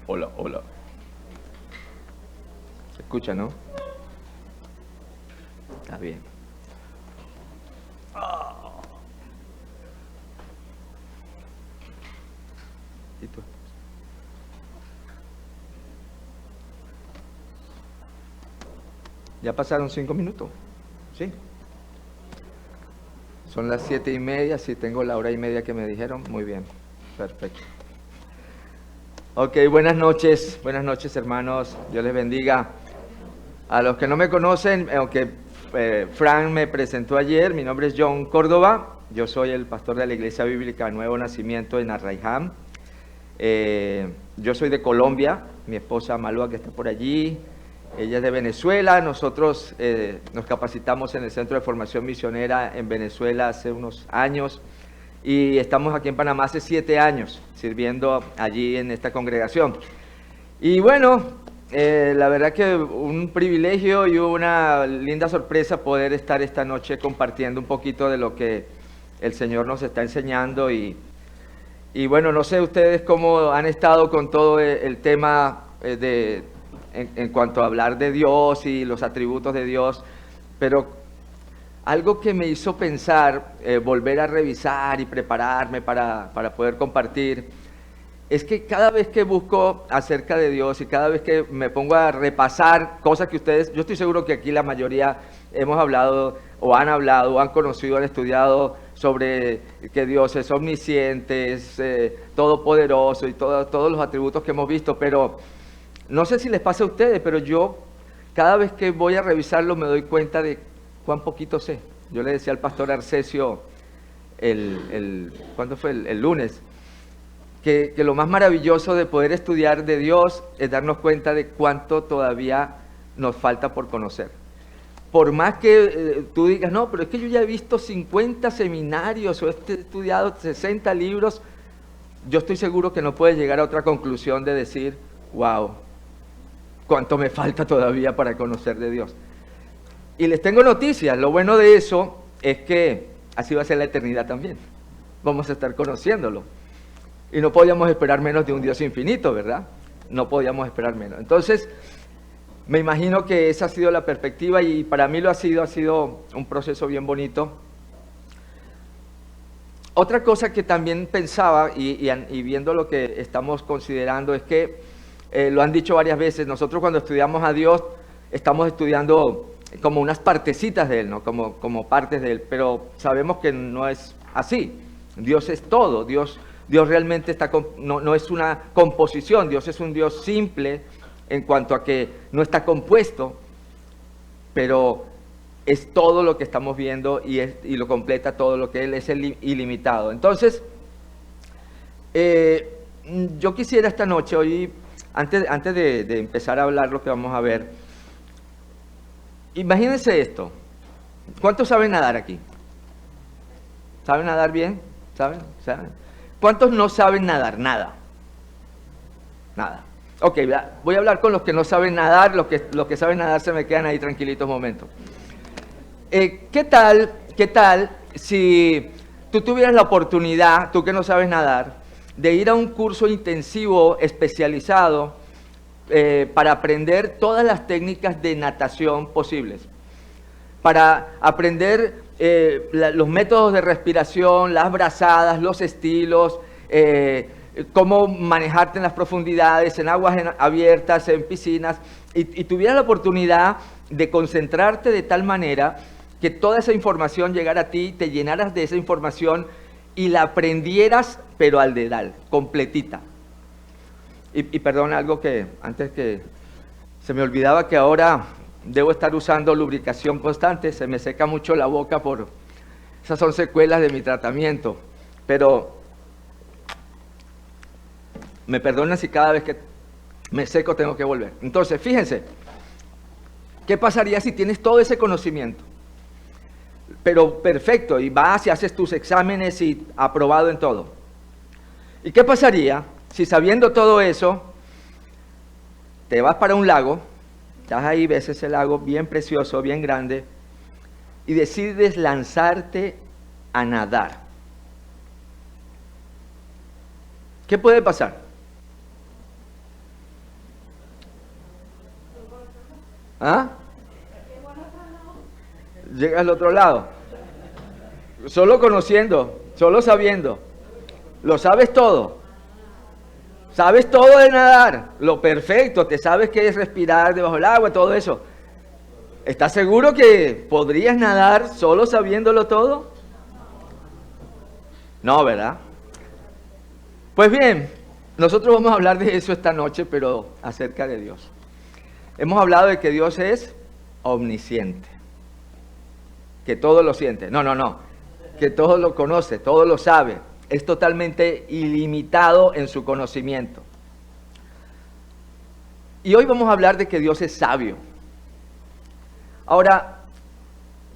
Hola, hola. ¿Se escucha, no? Está bien. ¿Y tú? Ya pasaron 5 minutos, ¿sí? Son las 7:30, sí tengo la hora y media que me dijeron. Muy bien, perfecto. Ok, buenas noches hermanos, Dios les bendiga. A los que no me conocen, aunque Frank me presentó ayer, mi nombre es John Córdoba, yo soy el pastor de la Iglesia Bíblica Nuevo Nacimiento en Arraiján. Yo soy de Colombia, mi esposa Malúa que está por allí, ella es de Venezuela. Nosotros nos capacitamos en el Centro de Formación Misionera en Venezuela hace unos años y estamos aquí en Panamá hace 7 años sirviendo allí en esta congregación. Y bueno, la verdad que un privilegio y una linda sorpresa poder estar esta noche compartiendo un poquito de lo que el Señor nos está enseñando y bueno, no sé ustedes cómo han estado con todo el tema en cuanto a hablar de Dios y los atributos de Dios, pero algo que me hizo pensar, volver a revisar y prepararme para poder compartir, es que cada vez que busco acerca de Dios y cada vez que me pongo a repasar cosas que ustedes, yo estoy seguro que aquí la mayoría hemos hablado o han conocido, han estudiado sobre que Dios es omnisciente, es todopoderoso y todos los atributos que hemos visto, pero no sé si les pasa a ustedes, pero yo cada vez que voy a revisarlo me doy cuenta de cuán poquito sé. Yo le decía al pastor Arcesio ¿cuándo fue? El lunes, que lo más maravilloso de poder estudiar de Dios es darnos cuenta de cuánto todavía nos falta por conocer. Por más que tú digas, no, pero es que yo ya he visto 50 seminarios o he estudiado 60 libros, yo estoy seguro que no puedes llegar a otra conclusión de decir, wow, cuánto me falta todavía para conocer de Dios. Y les tengo noticias, lo bueno de eso es que así va a ser la eternidad también. Vamos a estar conociéndolo. Y no podíamos esperar menos de un Dios infinito, ¿verdad? No podíamos esperar menos. Entonces, me imagino que esa ha sido la perspectiva y para mí ha sido un proceso bien bonito. Otra cosa que también pensaba y viendo lo que estamos considerando es que, lo han dicho varias veces, nosotros cuando estudiamos a Dios estamos estudiando como unas partecitas de Él, ¿no? Como partes de Él, pero sabemos que no es así. Dios es todo, Dios realmente no es una composición, Dios es un Dios simple en cuanto a que no está compuesto, pero es todo lo que estamos viendo y lo completa todo lo que Él es, ilimitado. Entonces, yo quisiera esta noche, hoy, antes de empezar a hablar lo que vamos a ver, imagínense esto. ¿Cuántos saben nadar aquí? ¿Saben nadar bien? ¿Saben? ¿Cuántos no saben nadar? Nada. Ok, voy a hablar con los que no saben nadar. Los que saben nadar se me quedan ahí tranquilitos un momento. ¿Qué tal si tú tuvieras la oportunidad, tú que no sabes nadar, de ir a un curso intensivo especializado para aprender todas las técnicas de natación posibles, para aprender los métodos de respiración, las brazadas, los estilos, cómo manejarte en las profundidades, en aguas abiertas, en piscinas, y tuvieras la oportunidad de concentrarte de tal manera que toda esa información llegara a ti, te llenaras de esa información y la aprendieras, pero al dedal, completita. Y perdón, algo que antes que se me olvidaba, que ahora debo estar usando lubricación constante, se me seca mucho la boca esas son secuelas de mi tratamiento, pero me perdonan si cada vez que me seco tengo que volver. Entonces, fíjense, ¿qué pasaría si tienes todo ese conocimiento? Pero perfecto, y vas y haces tus exámenes y aprobado en todo. ¿Y qué pasaría si sabiendo todo eso, te vas para un lago, estás ahí, ves ese lago bien precioso, bien grande, y decides lanzarte a nadar? ¿Qué puede pasar? ¿Ah? Llega al otro lado. Solo conociendo, solo sabiendo. Lo sabes todo. Sabes todo de nadar. Lo perfecto. Te sabes qué es respirar debajo del agua, todo eso. ¿Estás seguro que podrías nadar solo sabiéndolo todo? No, ¿verdad? Pues bien, nosotros vamos a hablar de eso esta noche, pero acerca de Dios. Hemos hablado de que Dios es omnisciente, que todo lo siente. No, que todo lo conoce, todo lo sabe. Es totalmente ilimitado en su conocimiento. Y hoy vamos a hablar de que Dios es sabio. Ahora,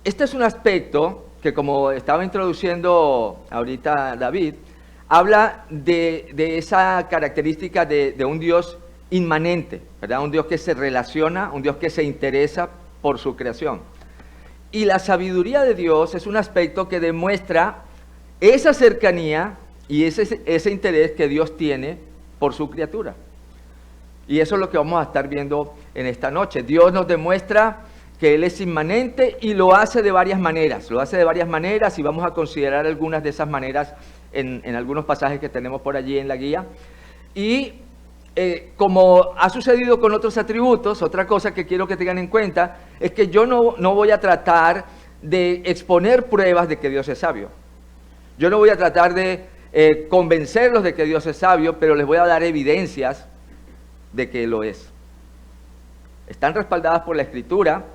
este es un aspecto que, como estaba introduciendo ahorita David, habla de esa característica de un Dios inmanente, ¿verdad? Un Dios que se relaciona, un Dios que se interesa por su creación. Y la sabiduría de Dios es un aspecto que demuestra esa cercanía y ese interés que Dios tiene por su criatura. Y eso es lo que vamos a estar viendo en esta noche. Dios nos demuestra que Él es inmanente y lo hace de varias maneras. Lo hace de varias maneras y vamos a considerar algunas de esas maneras en algunos pasajes que tenemos por allí en la guía. Y como ha sucedido con otros atributos, otra cosa que quiero que tengan en cuenta es que yo no voy a tratar de exponer pruebas de que Dios es sabio. Yo no voy a tratar de convencerlos de que Dios es sabio, pero les voy a dar evidencias de que lo es. Están respaldadas por la Escritura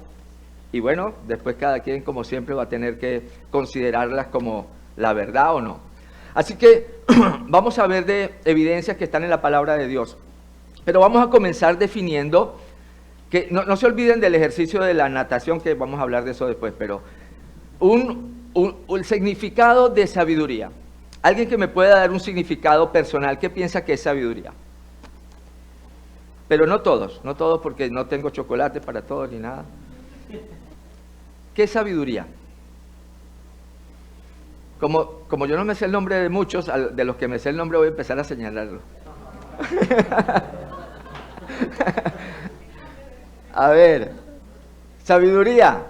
y bueno, después cada quien, como siempre, va a tener que considerarlas como la verdad o no. Así que vamos a ver de evidencias que están en la palabra de Dios. Pero vamos a comenzar definiendo, que no se olviden del ejercicio de la natación, que vamos a hablar de eso después, pero el significado de sabiduría. Alguien que me pueda dar un significado personal, ¿qué piensa que es sabiduría? Pero no todos porque no tengo chocolate para todos ni nada. ¿Qué es sabiduría? Como yo no me sé el nombre de muchos, de los que me sé el nombre voy a empezar a señalarlo. A ver, sabiduría.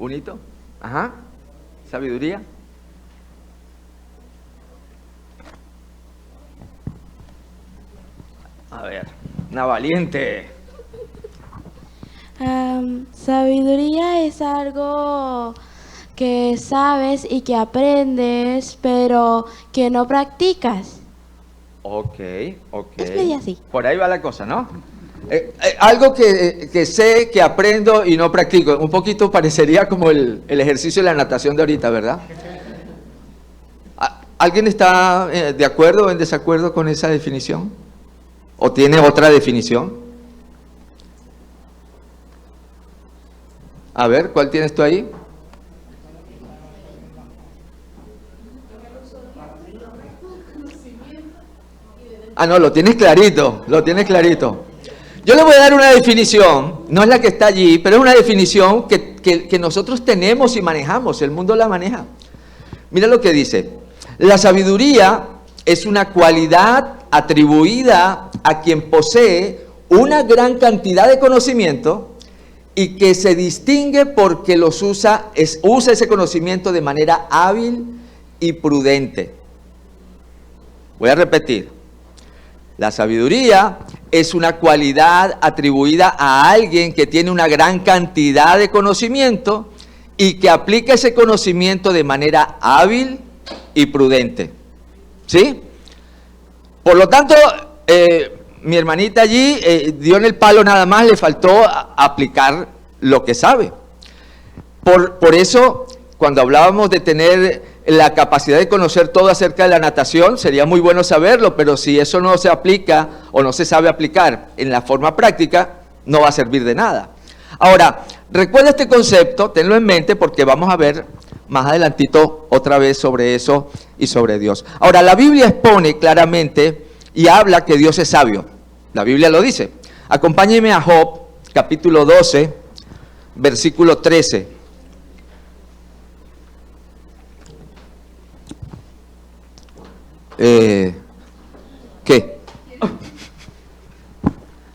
¿Un hito? Ajá. Sabiduría. A ver, una valiente. Sabiduría es algo que sabes y que aprendes, pero que no practicas. Ok. Es medio así. Por ahí va la cosa, ¿no? Algo que sé, que aprendo y no practico. Un poquito parecería como el ejercicio de la natación de ahorita, ¿verdad? ¿Alguien está de acuerdo o en desacuerdo con esa definición? ¿O tiene otra definición? A ver, ¿cuál tienes tú ahí? No, lo tienes clarito, Yo le voy a dar una definición, no es la que está allí, pero es una definición que nosotros tenemos y manejamos, el mundo la maneja. Mira lo que dice: la sabiduría es una cualidad atribuida a quien posee una gran cantidad de conocimiento y que se distingue porque usa ese conocimiento de manera hábil y prudente. Voy a repetir. La sabiduría es una cualidad atribuida a alguien que tiene una gran cantidad de conocimiento y que aplica ese conocimiento de manera hábil y prudente. ¿Sí? Por lo tanto, mi hermanita allí dio en el palo nada más, le faltó aplicar lo que sabe. Por eso, cuando hablábamos de tener la capacidad de conocer todo acerca de la natación, sería muy bueno saberlo, pero si eso no se aplica o no se sabe aplicar en la forma práctica, no va a servir de nada. Ahora, recuerda este concepto, tenlo en mente porque vamos a ver más adelantito otra vez sobre eso y sobre Dios. Ahora, la Biblia expone claramente y habla que Dios es sabio. La Biblia lo dice. Acompáñenme a Job, capítulo 12, versículo 13. ¿Qué?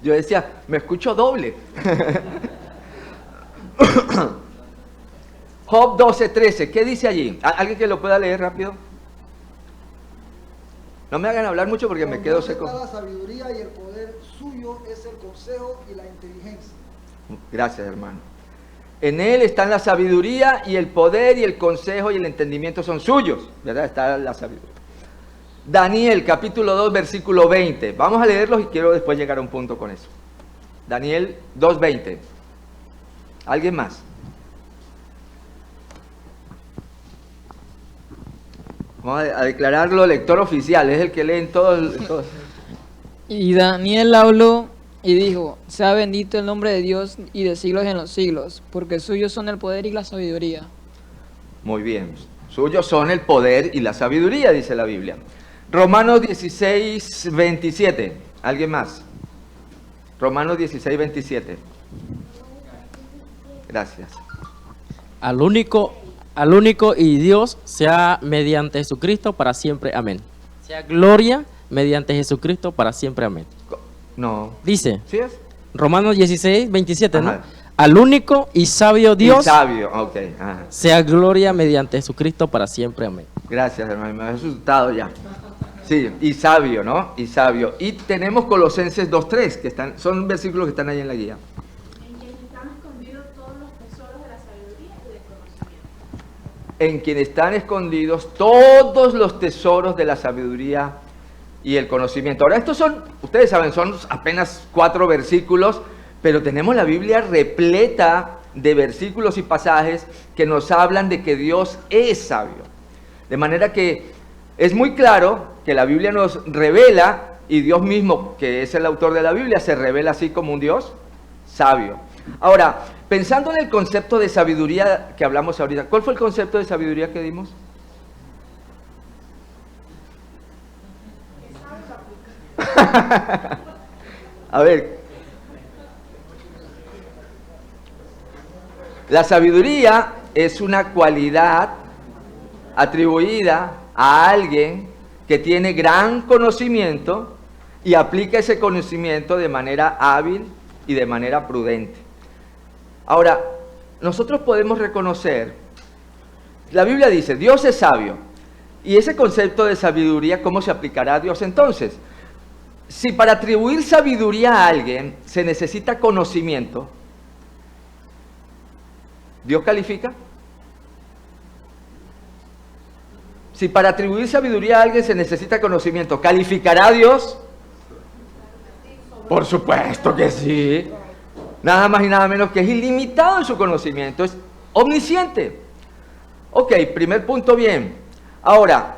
Yo decía, me escucho doble. Job 12:13, ¿qué dice allí? ¿Alguien que lo pueda leer rápido? No me hagan hablar mucho porque me quedo seco. La sabiduría y el poder suyo es el consejo y la inteligencia. Gracias, hermano. En él están la sabiduría y el poder y el consejo y el entendimiento son suyos, ¿verdad? Está la sabiduría. Daniel, capítulo 2, versículo 20. Vamos a leerlos y quiero después llegar a un punto con eso. Daniel 2:20. ¿Alguien más? Vamos a declararlo lector oficial, es el que lee en todos. Y Daniel habló y dijo, sea bendito el nombre de Dios y de siglos en los siglos, porque suyos son el poder y la sabiduría. Muy bien, suyos son el poder y la sabiduría, dice la Biblia. Romanos 16:27. ¿Alguien más? Romanos 16:27. Gracias. Al único y Dios sea mediante Jesucristo para siempre. Amén. Sea gloria mediante Jesucristo para siempre. Amén. No. Dice. ¿Sí es? Romanos 16:27, ¿no? Ajá. Al único y sabio Dios. Y sabio, ok. Ajá. Sea gloria mediante Jesucristo para siempre. Amén. Gracias, hermano. Me ha asustado ya. Sí, y sabio, ¿no? Y sabio. Y tenemos Colosenses 2:3, que son versículos que están ahí en la guía. En quien están escondidos todos los tesoros de la sabiduría y el conocimiento. Ahora, estos son, ustedes saben, son apenas 4 versículos, pero tenemos la Biblia repleta de versículos y pasajes que nos hablan de que Dios es sabio. De manera que es muy claro que la Biblia nos revela, y Dios mismo, que es el autor de la Biblia, se revela así como un Dios sabio. Ahora, pensando en el concepto de sabiduría que hablamos ahorita, ¿cuál fue el concepto de sabiduría que dimos? A ver. La sabiduría es una cualidad atribuida a alguien que tiene gran conocimiento y aplica ese conocimiento de manera hábil y de manera prudente. Ahora, nosotros podemos reconocer, la Biblia dice, Dios es sabio, y ese concepto de sabiduría, ¿cómo se aplicará a Dios entonces? Si para atribuir sabiduría a alguien se necesita conocimiento, ¿Dios califica? Si para atribuir sabiduría a alguien se necesita conocimiento, ¿calificará a Dios? Por supuesto que sí. Nada más y nada menos que es ilimitado en su conocimiento, es omnisciente. Ok, primer punto bien. Ahora,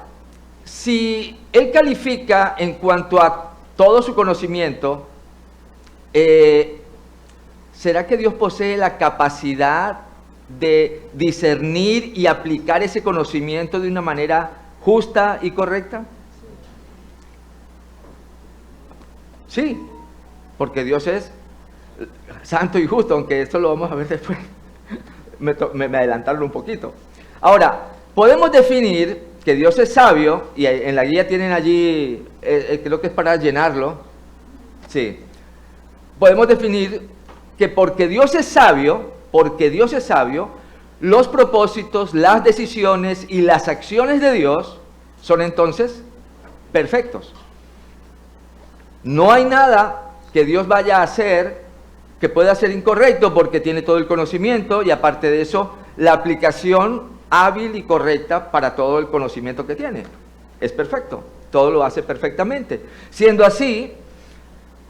si Él califica en cuanto a todo su conocimiento, ¿será que Dios posee la capacidad de discernir y aplicar ese conocimiento de una manera justa y correcta? Sí, porque Dios es santo y justo, aunque esto lo vamos a ver después. me adelantaron un poquito. Ahora, podemos definir que Dios es sabio, y en la guía tienen allí, creo que es para llenarlo. Sí. Podemos definir que porque Dios es sabio, los propósitos, las decisiones y las acciones de Dios son entonces perfectos. No hay nada que Dios vaya a hacer que pueda ser incorrecto porque tiene todo el conocimiento y aparte de eso, la aplicación hábil y correcta para todo el conocimiento que tiene. Es perfecto, todo lo hace perfectamente. Siendo así,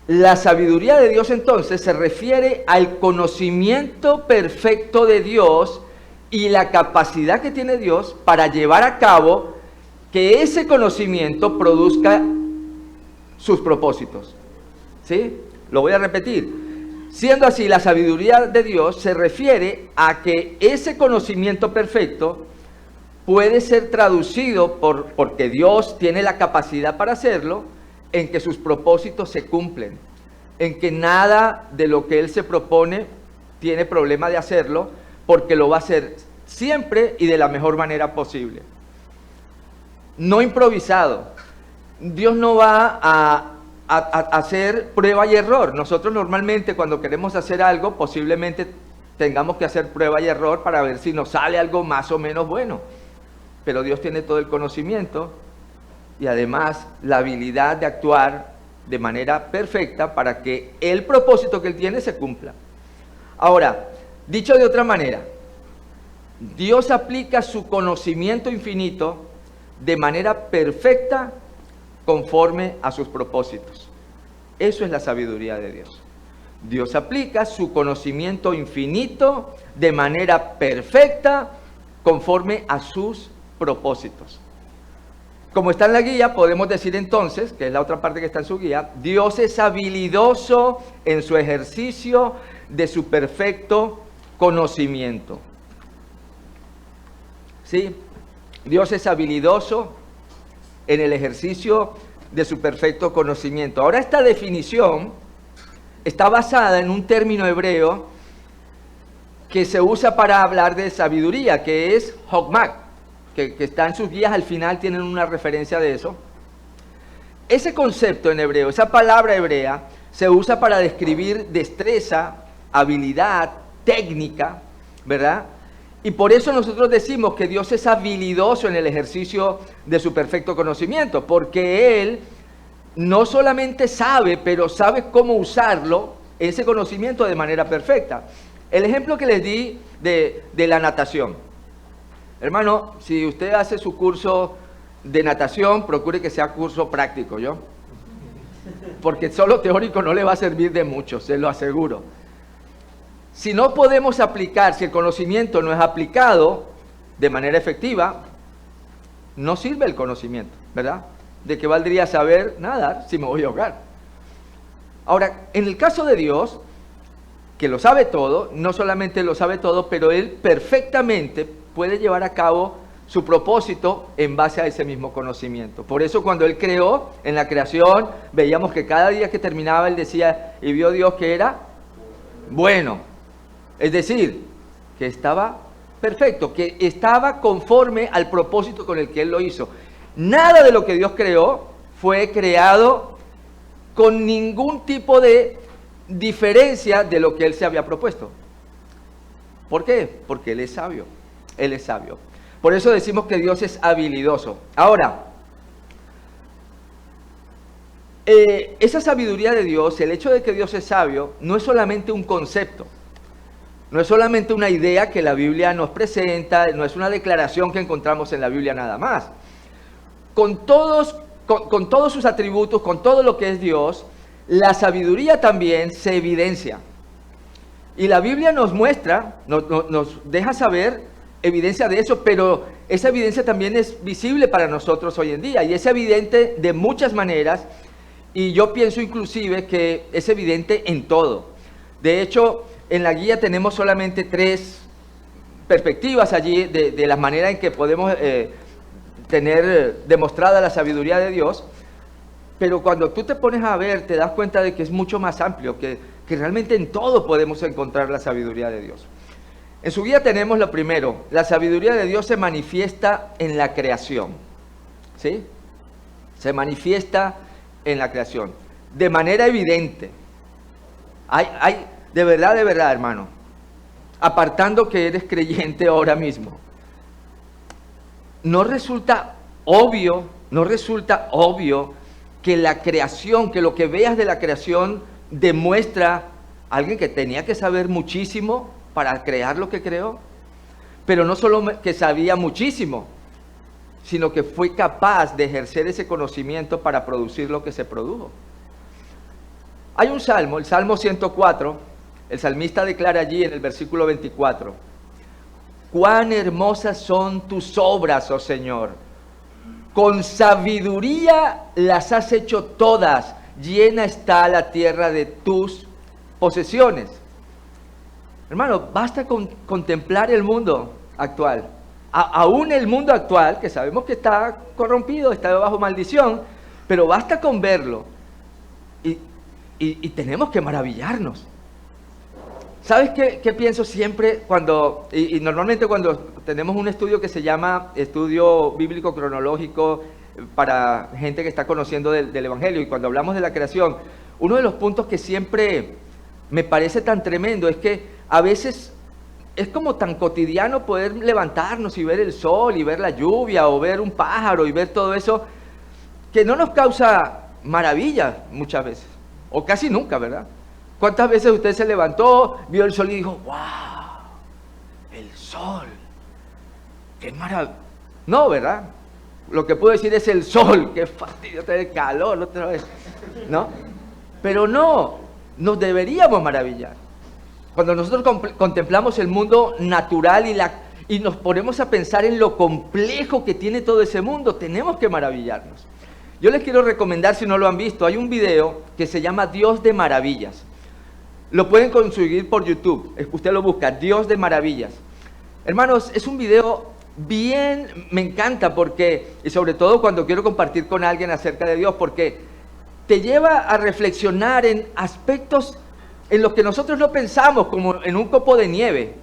la sabiduría de Dios entonces se refiere al conocimiento perfecto de Dios y la capacidad que tiene Dios para llevar a cabo que ese conocimiento produzca sus propósitos. ¿Sí? Lo voy a repetir. Siendo así, la sabiduría de Dios se refiere a que ese conocimiento perfecto puede ser traducido porque Dios tiene la capacidad para hacerlo, en que sus propósitos se cumplen, en que nada de lo que Él se propone tiene problema de hacerlo, porque lo va a hacer siempre y de la mejor manera posible. No improvisado, Dios no va a hacer prueba y error. Nosotros normalmente cuando queremos hacer algo, posiblemente tengamos que hacer prueba y error para ver si nos sale algo más o menos bueno. Pero Dios tiene todo el conocimiento y además la habilidad de actuar de manera perfecta para que el propósito que Él tiene se cumpla. Ahora, dicho de otra manera, Dios aplica su conocimiento infinito de manera perfecta conforme a sus propósitos. Eso es la sabiduría de Dios. Dios aplica su conocimiento infinito de manera perfecta conforme a sus propósitos. Como está en la guía, podemos decir entonces, que es la otra parte que está en su guía, Dios es habilidoso en su ejercicio de su perfecto conocimiento. ¿Sí? Dios es habilidoso en el ejercicio de su perfecto conocimiento. Ahora, esta definición está basada en un término hebreo que se usa para hablar de sabiduría, que es hokmah, que está en sus guías, al final tienen una referencia de eso. Ese concepto en hebreo, esa palabra hebrea, se usa para describir destreza, habilidad, técnica, ¿verdad? Y por eso nosotros decimos que Dios es habilidoso en el ejercicio de su perfecto conocimiento, porque Él no solamente sabe, pero sabe cómo usarlo, ese conocimiento de manera perfecta. El ejemplo que les di de la natación. Hermano, si usted hace su curso de natación, procure que sea curso práctico, ¿yo? Porque solo teórico no le va a servir de mucho, se lo aseguro. Si no podemos aplicar, si el conocimiento no es aplicado de manera efectiva, no sirve el conocimiento, ¿verdad? ¿De qué valdría saber nadar si me voy a ahogar? Ahora, en el caso de Dios, que lo sabe todo, no solamente lo sabe todo, pero Él perfectamente puede llevar a cabo su propósito en base a ese mismo conocimiento. Por eso cuando Él creó, en la creación, veíamos que cada día que terminaba Él decía, y vio Dios que era bueno. Es decir, que estaba perfecto, que estaba conforme al propósito con el que Él lo hizo. Nada de lo que Dios creó fue creado con ningún tipo de diferencia de lo que Él se había propuesto. ¿Por qué? Porque Él es sabio. Él es sabio. Por eso decimos que Dios es habilidoso. Ahora, esa sabiduría de Dios, el hecho de que Dios es sabio, no es solamente un concepto. No es solamente una idea que la Biblia nos presenta, no es una declaración que encontramos en la Biblia nada más. Con todos sus atributos, con todo lo que es Dios, la sabiduría también se evidencia. Y la Biblia nos muestra, nos deja saber evidencia de eso, pero esa evidencia también es visible para nosotros hoy en día y es evidente de muchas maneras y yo pienso inclusive que es evidente en todo. De hecho, en la guía tenemos solamente 3 perspectivas allí de la manera en que podemos tener demostrada la sabiduría de Dios, pero cuando tú te pones a ver te das cuenta de que es mucho más amplio, que realmente en todo podemos encontrar la sabiduría de Dios. En su guía tenemos lo primero, la sabiduría de Dios se manifiesta en la creación, ¿sí? Se manifiesta en la creación, de manera evidente. De verdad, hermano, apartando que eres creyente ahora mismo, no resulta obvio que la creación, que lo que veas de la creación demuestra a alguien que tenía que saber muchísimo para crear lo que creó, pero no solo que sabía muchísimo, sino que fue capaz de ejercer ese conocimiento para producir lo que se produjo. Hay un salmo, el Salmo 104, el salmista declara allí en el versículo 24, cuán hermosas son tus obras, oh Señor, con sabiduría las has hecho todas, llena está la tierra de tus posesiones. Hermano, basta con contemplar el mundo actual, aún el mundo actual, que sabemos que está corrompido, está bajo maldición, pero basta con verlo y tenemos que maravillarnos. ¿Sabes qué pienso siempre cuando, y normalmente cuando tenemos un estudio que se llama estudio bíblico cronológico para gente que está conociendo del Evangelio. Y cuando hablamos de la creación, uno de los puntos que siempre me parece tan tremendo es que a veces es como tan cotidiano poder levantarnos y ver el sol y ver la lluvia o ver un pájaro y ver todo eso, que no nos causa maravilla muchas veces, o casi nunca, ¿verdad? ¿Cuántas veces usted se levantó, vio el sol y dijo, wow, el sol, qué maravilla? No, ¿verdad? Lo que puedo decir es el sol, qué fastidio tener calor otra vez, ¿no? Pero no, nos deberíamos maravillar. Cuando nosotros contemplamos el mundo natural y nos ponemos a pensar en lo complejo que tiene todo ese mundo, tenemos que maravillarnos. Yo les quiero recomendar, si no lo han visto, hay un video que se llama Dios de Maravillas. Lo pueden conseguir por YouTube, usted lo busca, Dios de Maravillas. Hermanos, es un video bien, me encanta porque, y sobre todo cuando quiero compartir con alguien acerca de Dios, porque te lleva a reflexionar en aspectos en los que nosotros no pensamos, como en un copo de nieve.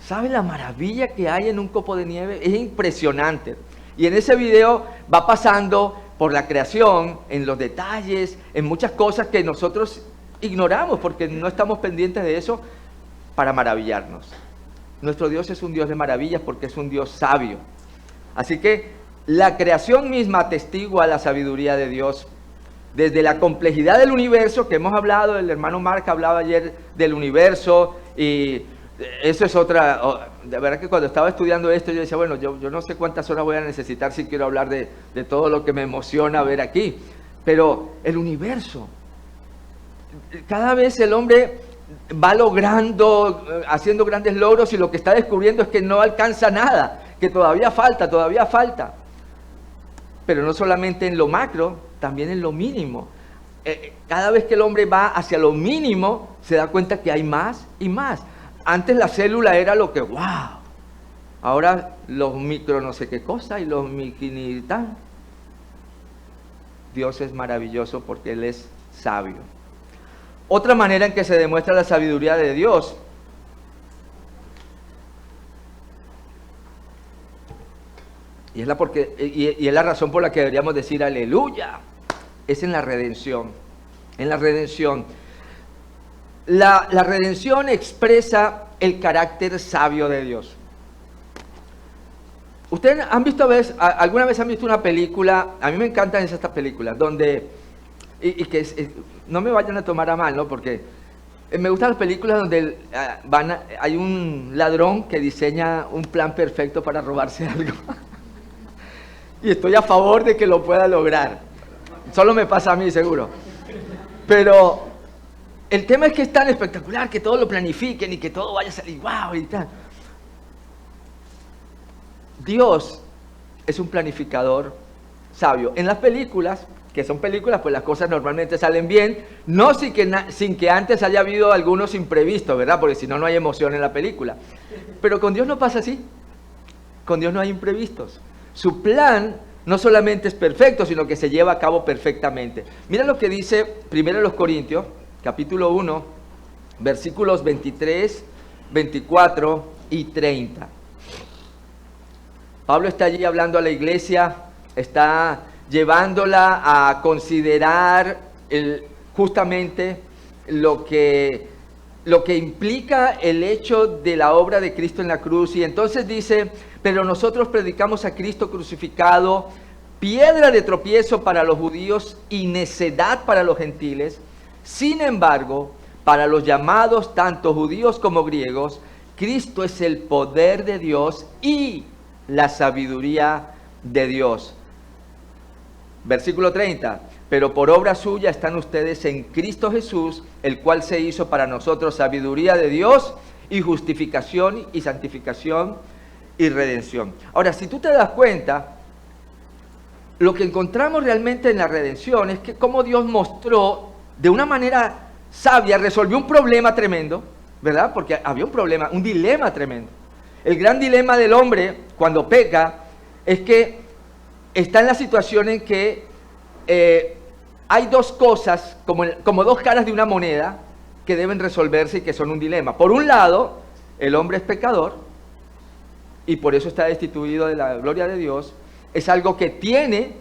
¿Sabe la maravilla que hay en un copo de nieve? Es impresionante. Y en ese video va pasando por la creación, en los detalles, en muchas cosas que nosotros ignoramos porque no estamos pendientes de eso, para maravillarnos. Nuestro Dios es un Dios de maravillas porque es un Dios sabio. Así que la creación misma atestigua la sabiduría de Dios. Desde la complejidad del universo, que hemos hablado, el hermano Mark hablaba ayer del universo, y eso es otra, de verdad que cuando estaba estudiando esto yo decía, bueno, yo no sé cuántas horas voy a necesitar si quiero hablar de todo lo que me emociona ver aquí, pero el universo, cada vez el hombre va logrando, haciendo grandes logros, y lo que está descubriendo es que no alcanza nada, que todavía falta, pero no solamente en lo macro, también en lo mínimo. Cada vez que el hombre va hacia lo mínimo, se da cuenta que hay más y más. Antes la célula era lo que, wow, ahora los micro no sé qué cosa y los micro tal. Dios es maravilloso porque Él es sabio. Otra manera en que se demuestra la sabiduría de Dios y es la razón por la que deberíamos decir aleluya, es en la redención. En la redención. La redención expresa el carácter sabio de Dios. ¿Ustedes han visto alguna vez han visto una película? A mí me encantan esas películas, donde, no me vayan a tomar a mal, ¿no? Porque me gustan las películas donde hay un ladrón que diseña un plan perfecto para robarse algo. Y estoy a favor de que lo pueda lograr. Solo me pasa a mí, seguro. Pero el tema es que es tan espectacular, que todo lo planifiquen y que todo vaya a salir wow y tal. Dios es un planificador sabio. En las películas, que son películas, pues las cosas normalmente salen bien, no sin que antes haya habido algunos imprevistos, ¿verdad? Porque si no, no hay emoción en la película. Pero con Dios no pasa así. Con Dios no hay imprevistos. Su plan no solamente es perfecto, sino que se lleva a cabo perfectamente. Mira lo que dice 1 Corintios, capítulo 1, versículos 23, 24 y 30. Pablo está allí hablando a la iglesia, está llevándola a considerar justamente lo que implica el hecho de la obra de Cristo en la cruz. Y entonces dice, pero nosotros predicamos a Cristo crucificado, piedra de tropiezo para los judíos y necedad para los gentiles. Sin embargo, para los llamados, tanto judíos como griegos, Cristo es el poder de Dios y la sabiduría de Dios. Versículo 30. Pero por obra suya están ustedes en Cristo Jesús, el cual se hizo para nosotros sabiduría de Dios y justificación y santificación y redención. Ahora, si tú te das cuenta, lo que encontramos realmente en la redención es que cómo Dios mostró de una manera sabia, resolvió un problema tremendo, ¿verdad? Porque había un problema, un dilema tremendo. El gran dilema del hombre cuando peca es que está en la situación en que hay dos cosas, como dos caras de una moneda, que deben resolverse y que son un dilema. Por un lado, el hombre es pecador y por eso está destituido de la gloria de Dios. es algo que tiene,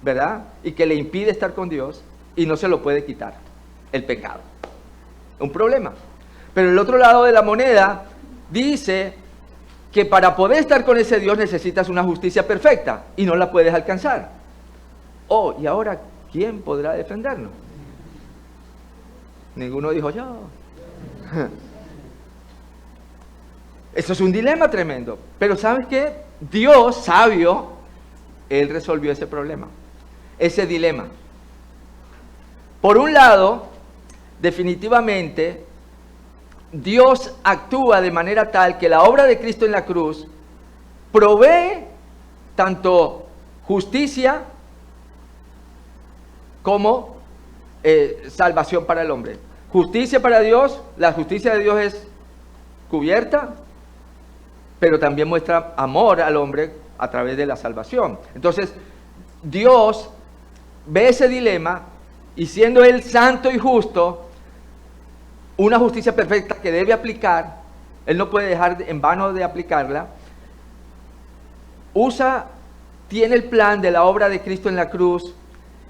¿verdad? Y que le impide estar con Dios y no se lo puede quitar, el pecado. Un problema. Pero el otro lado de la moneda dice que para poder estar con ese Dios necesitas una justicia perfecta y no la puedes alcanzar. Oh, y ahora, ¿quién podrá defendernos? Ninguno dijo yo. Eso es un dilema tremendo. Pero ¿sabes qué? Dios, sabio, Él resolvió ese problema, ese dilema. Por un lado, definitivamente, Dios actúa de manera tal que la obra de Cristo en la cruz provee tanto justicia como salvación para el hombre. Justicia para Dios, la justicia de Dios es cubierta, pero también muestra amor al hombre a través de la salvación. Entonces, Dios ve ese dilema y siendo Él santo y justo, una justicia perfecta que debe aplicar, Él no puede dejar en vano de aplicarla, tiene el plan de la obra de Cristo en la cruz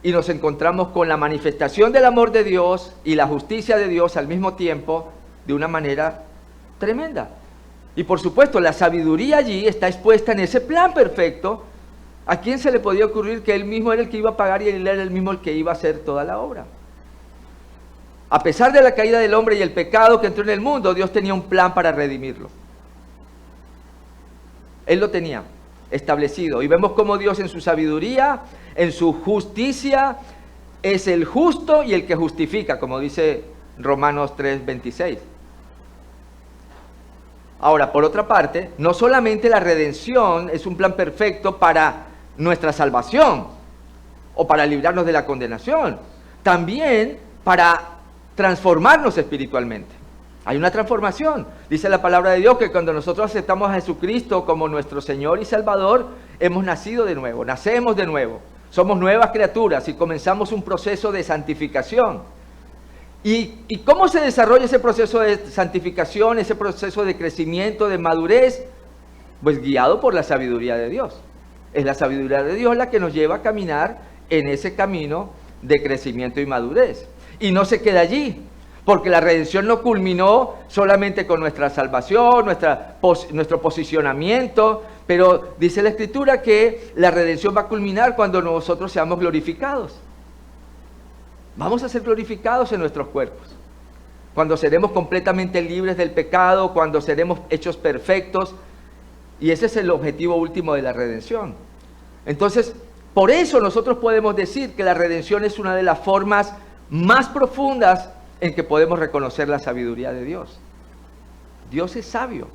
y nos encontramos con la manifestación del amor de Dios y la justicia de Dios al mismo tiempo de una manera tremenda. Y por supuesto, la sabiduría allí está expuesta en ese plan perfecto. ¿A quién se le podía ocurrir que Él mismo era el que iba a pagar y Él era el mismo el que iba a hacer toda la obra? A pesar de la caída del hombre y el pecado que entró en el mundo, Dios tenía un plan para redimirlo. Él lo tenía establecido. Y vemos cómo Dios en su sabiduría, en su justicia, es el justo y el que justifica, como dice Romanos 3:26. Ahora, por otra parte, no solamente la redención es un plan perfecto para nuestra salvación o para librarnos de la condenación, también para transformarnos espiritualmente. Hay una transformación. Dice la palabra de Dios que cuando nosotros aceptamos a Jesucristo como nuestro Señor y Salvador, hemos nacido de nuevo, nacemos de nuevo. Somos nuevas criaturas y comenzamos un proceso de santificación. ¿Y cómo se desarrolla ese proceso de santificación, ese proceso de crecimiento, de madurez? Pues guiado por la sabiduría de Dios. Es la sabiduría de Dios la que nos lleva a caminar en ese camino de crecimiento y madurez. Y no se queda allí, porque la redención no culminó solamente con nuestra salvación, nuestro posicionamiento, pero dice la Escritura que la redención va a culminar cuando nosotros seamos glorificados. Vamos a ser glorificados en nuestros cuerpos, cuando seremos completamente libres del pecado, cuando seremos hechos perfectos, y ese es el objetivo último de la redención. Entonces, por eso nosotros podemos decir que la redención es una de las formas más profundas en que podemos reconocer la sabiduría de Dios. Dios es sabio.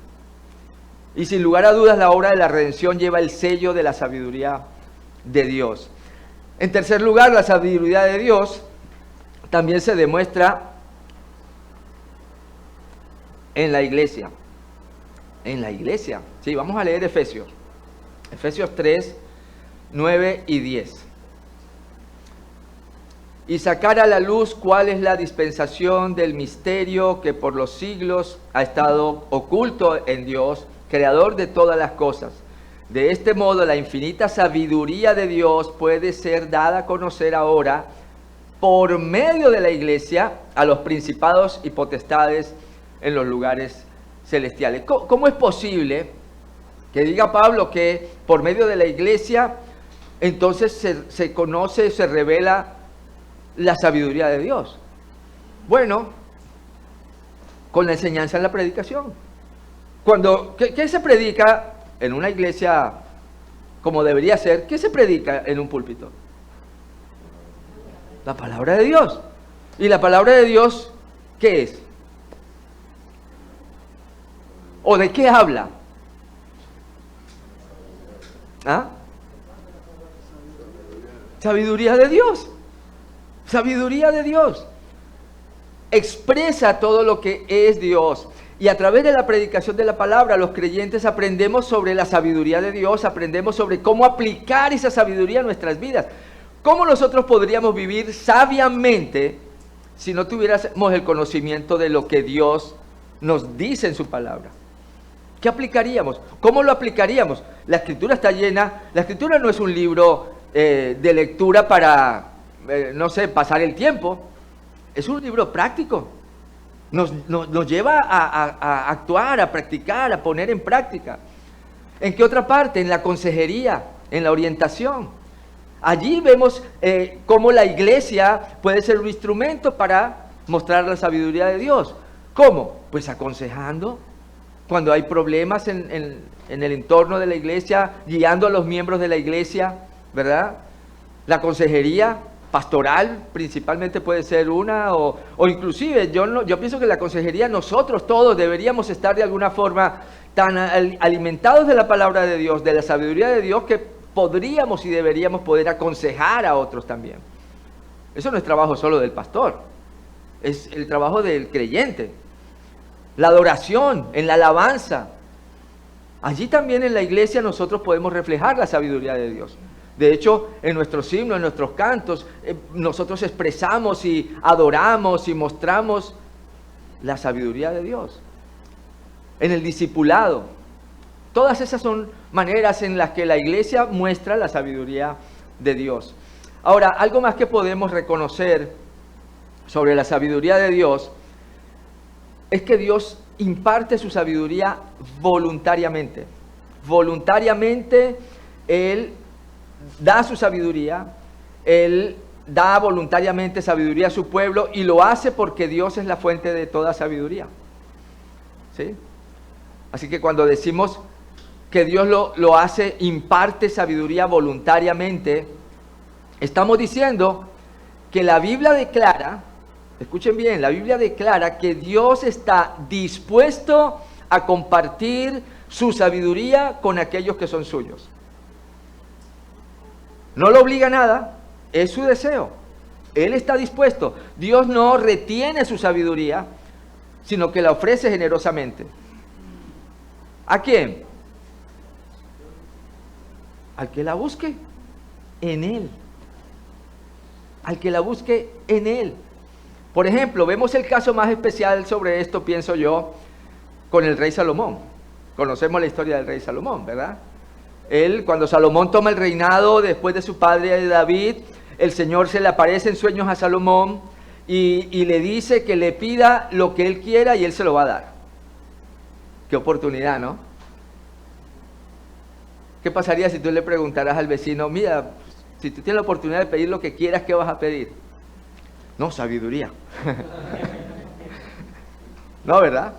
Y sin lugar a dudas la obra de la redención lleva el sello de la sabiduría de Dios. En tercer lugar, la sabiduría de Dios también se demuestra en la iglesia. En la iglesia. Sí, vamos a leer Efesios. Efesios 3, 9 y 10. Y sacar a la luz cuál es la dispensación del misterio que por los siglos ha estado oculto en Dios, creador de todas las cosas. De este modo, la infinita sabiduría de Dios puede ser dada a conocer ahora por medio de la iglesia a los principados y potestades en los lugares celestiales. ¿Cómo es posible que diga Pablo que por medio de la iglesia entonces se conoce, se revela la sabiduría de Dios? Bueno, con la enseñanza en la predicación. ¿Qué se predica en una iglesia como debería ser? ¿Qué se predica en un púlpito? La palabra de Dios. ¿Y la palabra de Dios qué es? ¿O de qué habla? ¿Ah? Sabiduría de Dios. Sabiduría de Dios. Expresa todo lo que es Dios. Y a través de la predicación de la palabra, los creyentes aprendemos sobre la sabiduría de Dios, aprendemos sobre cómo aplicar esa sabiduría a nuestras vidas. ¿Cómo nosotros podríamos vivir sabiamente si no tuviéramos el conocimiento de lo que Dios nos dice en su palabra? ¿Qué aplicaríamos? ¿Cómo lo aplicaríamos? La Escritura está llena. La Escritura no es un libro de lectura para, no sé, pasar el tiempo. Es un libro práctico. Nos lleva a actuar, a practicar, a poner en práctica. ¿En qué otra parte? En la consejería, en la orientación. Allí vemos cómo la iglesia puede ser un instrumento para mostrar la sabiduría de Dios. ¿Cómo? Pues aconsejando. Cuando hay problemas en el entorno de la iglesia, guiando a los miembros de la iglesia, ¿verdad? La consejería pastoral principalmente puede ser una, o inclusive yo pienso que la consejería nosotros todos deberíamos estar de alguna forma tan alimentados de la palabra de Dios, de la sabiduría de Dios, que podríamos y deberíamos poder aconsejar a otros también. Eso no es trabajo solo del pastor, es el trabajo del creyente. La adoración, en la alabanza. Allí también en la iglesia nosotros podemos reflejar la sabiduría de Dios. De hecho, en nuestros himnos, en nuestros cantos, nosotros expresamos y adoramos y mostramos la sabiduría de Dios. En el discipulado. Todas esas son maneras en las que la iglesia muestra la sabiduría de Dios. Ahora, algo más que podemos reconocer sobre la sabiduría de Dios es que Dios imparte su sabiduría voluntariamente. Voluntariamente Él da su sabiduría, Él da voluntariamente sabiduría a su pueblo y lo hace porque Dios es la fuente de toda sabiduría. ¿Sí? Así que cuando decimos que Dios lo hace, imparte sabiduría voluntariamente, estamos diciendo que la Biblia declara, escuchen bien, la Biblia declara que Dios está dispuesto a compartir su sabiduría con aquellos que son suyos. No lo obliga a nada, es su deseo. Él está dispuesto. Dios no retiene su sabiduría, sino que la ofrece generosamente. ¿A quién? Al que la busque en Él. Al que la busque en Él. Por ejemplo, vemos el caso más especial sobre esto, pienso yo, con el rey Salomón. Conocemos la historia del rey Salomón, ¿verdad? Él, cuando Salomón toma el reinado después de su padre David, el Señor se le aparece en sueños a Salomón y le dice que le pida lo que él quiera y él se lo va a dar. Qué oportunidad, ¿no? ¿Qué pasaría si tú le preguntaras al vecino, mira, si tú tienes la oportunidad de pedir lo que quieras, ¿qué vas a pedir? No, sabiduría. No, ¿verdad?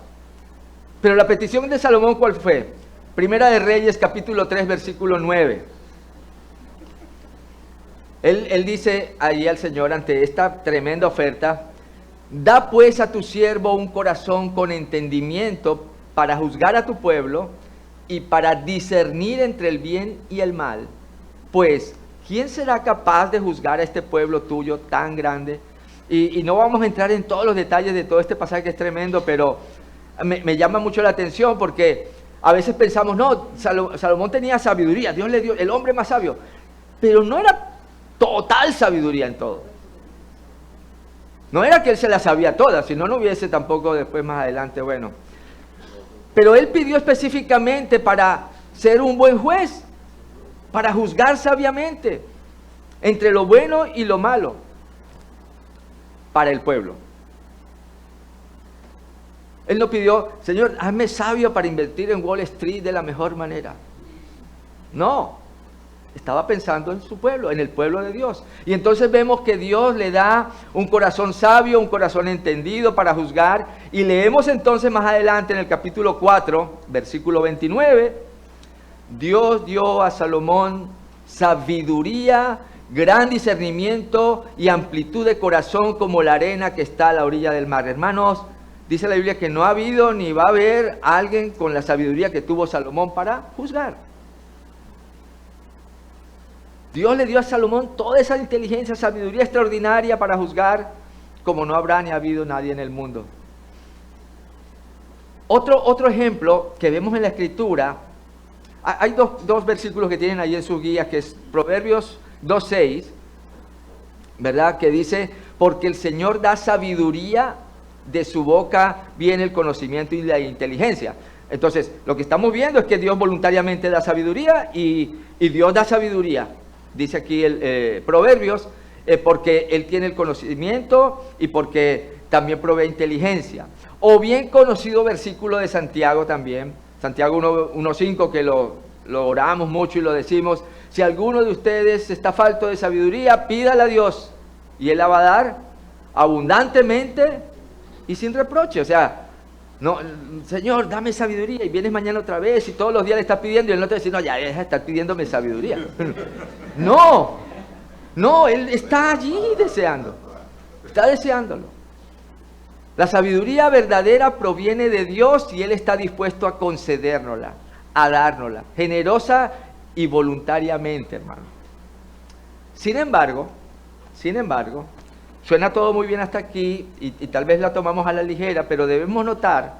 Pero la petición de Salomón, ¿cuál fue? Primera de Reyes, capítulo 3, versículo 9. Él dice allí al Señor ante esta tremenda oferta, da pues a tu siervo un corazón con entendimiento para juzgar a tu pueblo y para discernir entre el bien y el mal. Pues, ¿quién será capaz de juzgar a este pueblo tuyo tan grande? Y no vamos a entrar en todos los detalles de todo este pasaje que es tremendo, pero me llama mucho la atención porque a veces pensamos, no, Salomón tenía sabiduría, Dios le dio el hombre más sabio, pero no era total sabiduría en todo. No era que él se la sabía todas, si no, no hubiese tampoco después más adelante, bueno. Pero él pidió específicamente para ser un buen juez, para juzgar sabiamente entre lo bueno y lo malo para el pueblo. Él no pidió, Señor, hazme sabio para invertir en Wall Street de la mejor manera. No, estaba pensando en su pueblo, en el pueblo de Dios. Y entonces vemos que Dios le da un corazón sabio, un corazón entendido para juzgar. Y leemos entonces más adelante en el capítulo 4, versículo 29, Dios dio a Salomón sabiduría, gran discernimiento y amplitud de corazón como la arena que está a la orilla del mar. Hermanos, dice la Biblia que no ha habido ni va a haber alguien con la sabiduría que tuvo Salomón para juzgar. Dios le dio a Salomón toda esa inteligencia, sabiduría extraordinaria para juzgar, como no habrá ni ha habido nadie en el mundo. Otro ejemplo que vemos en la Escritura, hay dos versículos que tienen ahí en sus guías, que es Proverbios 2:6, ¿verdad? Que dice, porque el Señor da sabiduría, de su boca viene el conocimiento y la inteligencia. Entonces, lo que estamos viendo es que Dios voluntariamente da sabiduría y Dios da sabiduría, dice aquí el Proverbios, porque Él tiene el conocimiento y porque también provee inteligencia. O bien conocido versículo de Santiago también, Santiago 1:5, que lo oramos mucho y lo decimos: si alguno de ustedes está falto de sabiduría, pídala a Dios y Él la va a dar abundantemente y sin reproche. O sea, no, Señor, dame sabiduría, y vienes mañana otra vez y todos los días le estás pidiendo y Él no te dice: no, ya deja de estar pidiéndome sabiduría. No, Él está allí deseando, está deseándolo. La sabiduría verdadera proviene de Dios y Él está dispuesto a concedérnosla, a dárnosla, generosa y voluntariamente, hermano. Sin embargo, suena todo muy bien hasta aquí y tal vez la tomamos a la ligera, pero debemos notar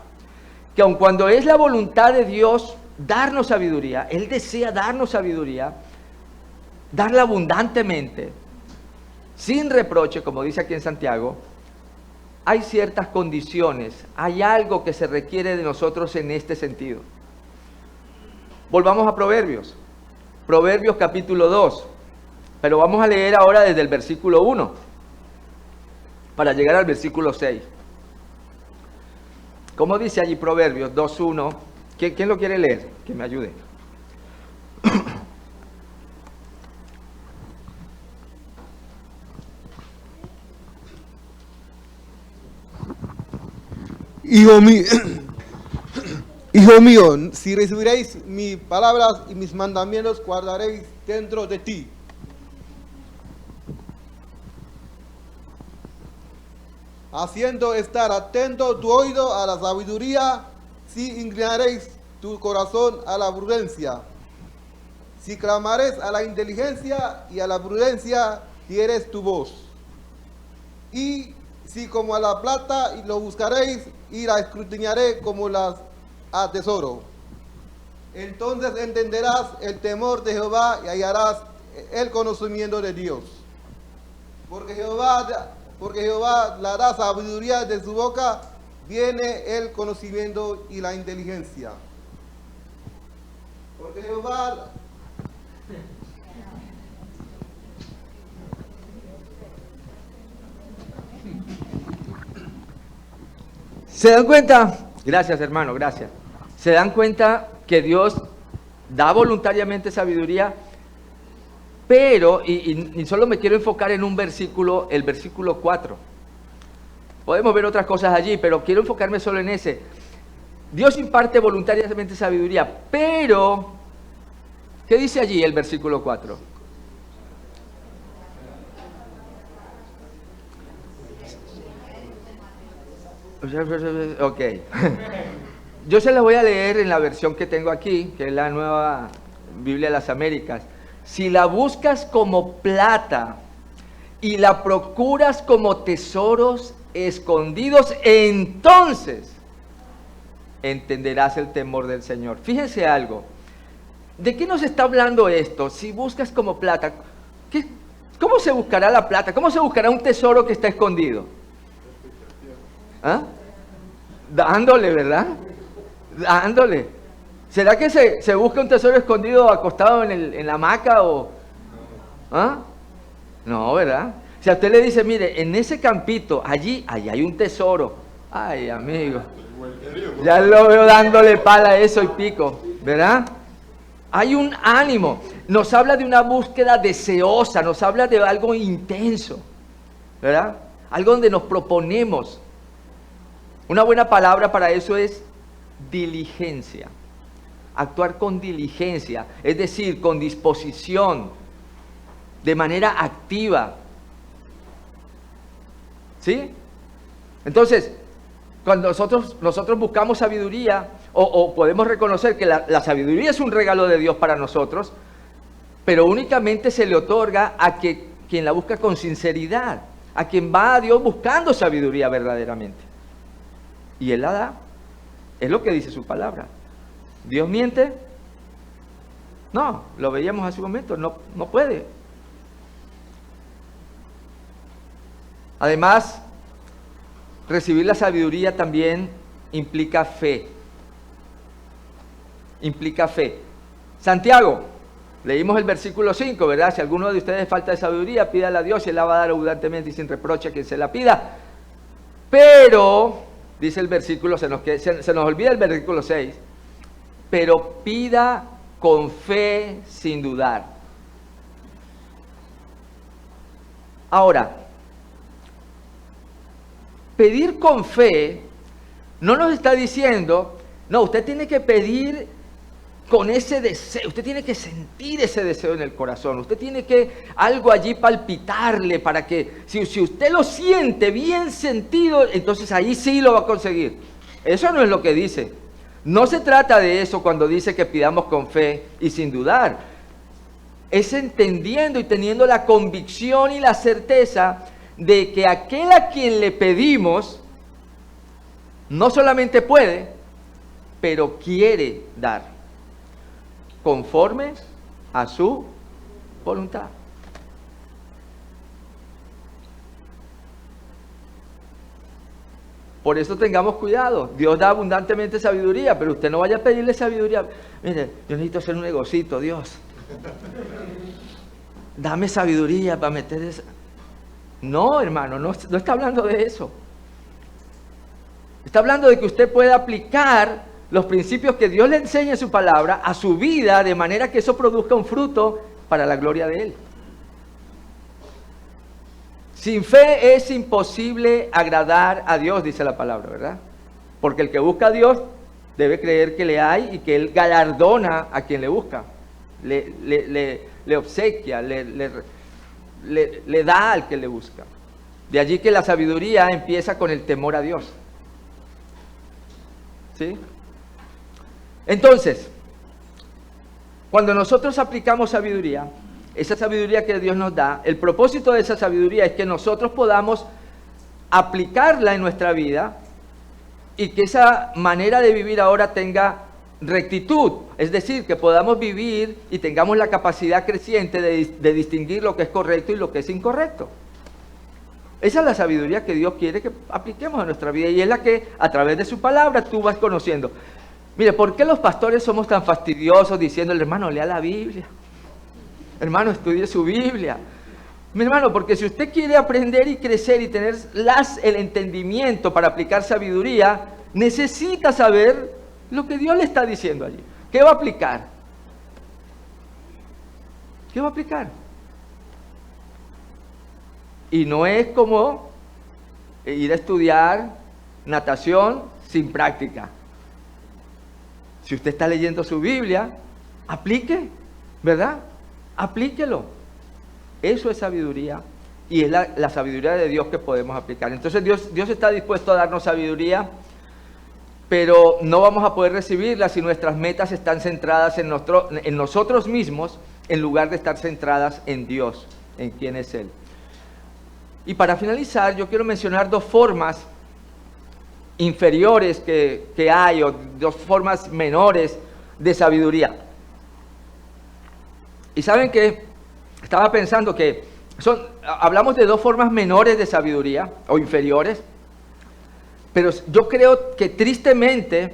que aun cuando es la voluntad de Dios darnos sabiduría, Él desea darnos sabiduría, darla abundantemente, sin reproche, como dice aquí en Santiago, hay ciertas condiciones, hay algo que se requiere de nosotros en este sentido. Volvamos a Proverbios capítulo 2, pero vamos a leer ahora desde el versículo 1, para llegar al versículo 6. ¿Cómo dice allí Proverbios 2:1? ¿Quién lo quiere leer? Que me ayude. Hijo mío, si recibiréis mis palabras y mis mandamientos, guardaréis dentro de ti. Haciendo estar atento tu oído a la sabiduría, si inclinaréis tu corazón a la prudencia. Si clamares a la inteligencia y a la prudencia, dieres tu voz. Y si como a la plata lo buscaréis y la escudriñaré como las a tesoro. Entonces entenderás el temor de Jehová y hallarás el conocimiento de Dios. Porque Jehová la da sabiduría de su boca, viene el conocimiento y la inteligencia. Porque Jehová... ¿Se dan cuenta? Gracias, hermano, gracias. ¿Se dan cuenta que Dios da voluntariamente sabiduría? Pero, y solo me quiero enfocar en un versículo, el versículo 4. Podemos ver otras cosas allí, pero quiero enfocarme solo en ese. Dios imparte voluntariamente sabiduría, pero, ¿qué dice allí el versículo 4? Ok. Yo se las voy a leer en la versión que tengo aquí, que es la Nueva Biblia de las Américas. Si la buscas como plata y la procuras como tesoros escondidos, entonces entenderás el temor del Señor. Fíjense algo. ¿De qué nos está hablando esto? Si buscas como plata, ¿cómo se buscará la plata? ¿Cómo se buscará un tesoro que está escondido? ¿Ah? Dándole, ¿verdad? Dándole. ¿Será que se busca un tesoro escondido acostado en la hamaca o...? ¿Ah? No, ¿verdad? Si a usted le dice, mire, en ese campito, allí hay un tesoro. Ay, amigo. Ya lo veo dándole pala a eso y pico, ¿verdad? Hay un ánimo. Nos habla de una búsqueda deseosa, nos habla de algo intenso, ¿verdad? Algo donde nos proponemos. Una buena palabra para eso es diligencia. Actuar con diligencia, es decir, con disposición, de manera activa. ¿Sí? Entonces, cuando nosotros buscamos sabiduría, o podemos reconocer que la sabiduría es un regalo de Dios para nosotros, pero únicamente se le otorga a quien la busca con sinceridad, a quien va a Dios buscando sabiduría verdaderamente. Y Él la da. Es lo que dice su palabra. ¿Dios miente? No, lo veíamos hace un momento, no puede. Además, recibir la sabiduría también implica fe. implica fe. Santiago, leímos el versículo 5, ¿verdad? Si alguno de ustedes falta de sabiduría, pídala a Dios y Él la va a dar abundantemente y sin reproche a quien se la pida. Pero, dice el versículo, se nos olvida el versículo 6, pero pida con fe sin dudar. Ahora, pedir con fe no nos está diciendo, no, usted tiene que pedir con ese deseo, usted tiene que sentir ese deseo en el corazón, usted tiene que algo allí palpitarle para que, si usted lo siente bien sentido, entonces ahí sí lo va a conseguir. Eso no es lo que dice. No se trata de eso cuando dice que pidamos con fe y sin dudar. Es entendiendo y teniendo la convicción y la certeza de que aquel a quien le pedimos no solamente puede, pero quiere dar, conforme a su voluntad. Por eso tengamos cuidado. Dios da abundantemente sabiduría, pero usted no vaya a pedirle sabiduría. Mire, yo necesito hacer un negocito, Dios. Dame sabiduría para meter esa. No, hermano, no está hablando de eso. Está hablando de que usted pueda aplicar los principios que Dios le enseña en su palabra a su vida, de manera que eso produzca un fruto para la gloria de Él. Sin fe es imposible agradar a Dios, dice la palabra, ¿verdad? Porque el que busca a Dios debe creer que le hay y que Él galardona a quien le busca. Le obsequia, le da al que le busca. De allí que la sabiduría empieza con el temor a Dios. ¿Sí? Entonces, cuando nosotros aplicamos sabiduría, esa sabiduría que Dios nos da, el propósito de esa sabiduría es que nosotros podamos aplicarla en nuestra vida y que esa manera de vivir ahora tenga rectitud, es decir, que podamos vivir y tengamos la capacidad creciente de distinguir lo que es correcto y lo que es incorrecto. Esa es la sabiduría que Dios quiere que apliquemos a nuestra vida y es la que a través de su palabra tú vas conociendo. Mire, ¿por qué los pastores somos tan fastidiosos diciéndole, hermano, lea la Biblia? Hermano, estudie su Biblia. Mi hermano, porque si usted quiere aprender y crecer y tener el entendimiento para aplicar sabiduría, necesita saber lo que Dios le está diciendo allí. ¿Qué va a aplicar? ¿Qué va a aplicar? Y no es como ir a estudiar natación sin práctica. Si usted está leyendo su Biblia, aplique, ¿verdad? Aplíquelo. Eso es sabiduría y es la sabiduría de Dios que podemos aplicar. Entonces Dios está dispuesto a darnos sabiduría, pero no vamos a poder recibirla si nuestras metas están centradas en nosotros mismos en lugar de estar centradas en Dios, en quién es Él. Y para finalizar, yo quiero mencionar dos formas inferiores que hay, o dos formas menores de sabiduría. Y saben que estaba pensando que hablamos de dos formas menores de sabiduría o inferiores, pero yo creo que tristemente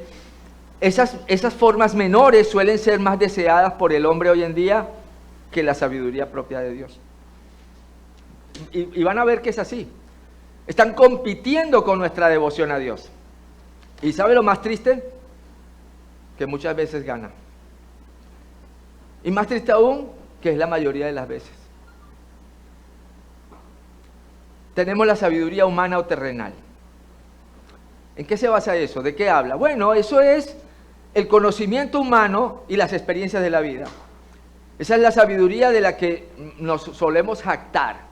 esas formas menores suelen ser más deseadas por el hombre hoy en día que la sabiduría propia de Dios. Y van a ver que es así. Están compitiendo con nuestra devoción a Dios. ¿Y sabe lo más triste? Que muchas veces ganan. Y más triste aún, que es la mayoría de las veces. Tenemos la sabiduría humana o terrenal. ¿En qué se basa eso? ¿De qué habla? Bueno, eso es el conocimiento humano y las experiencias de la vida. Esa es la sabiduría de la que nos solemos jactar.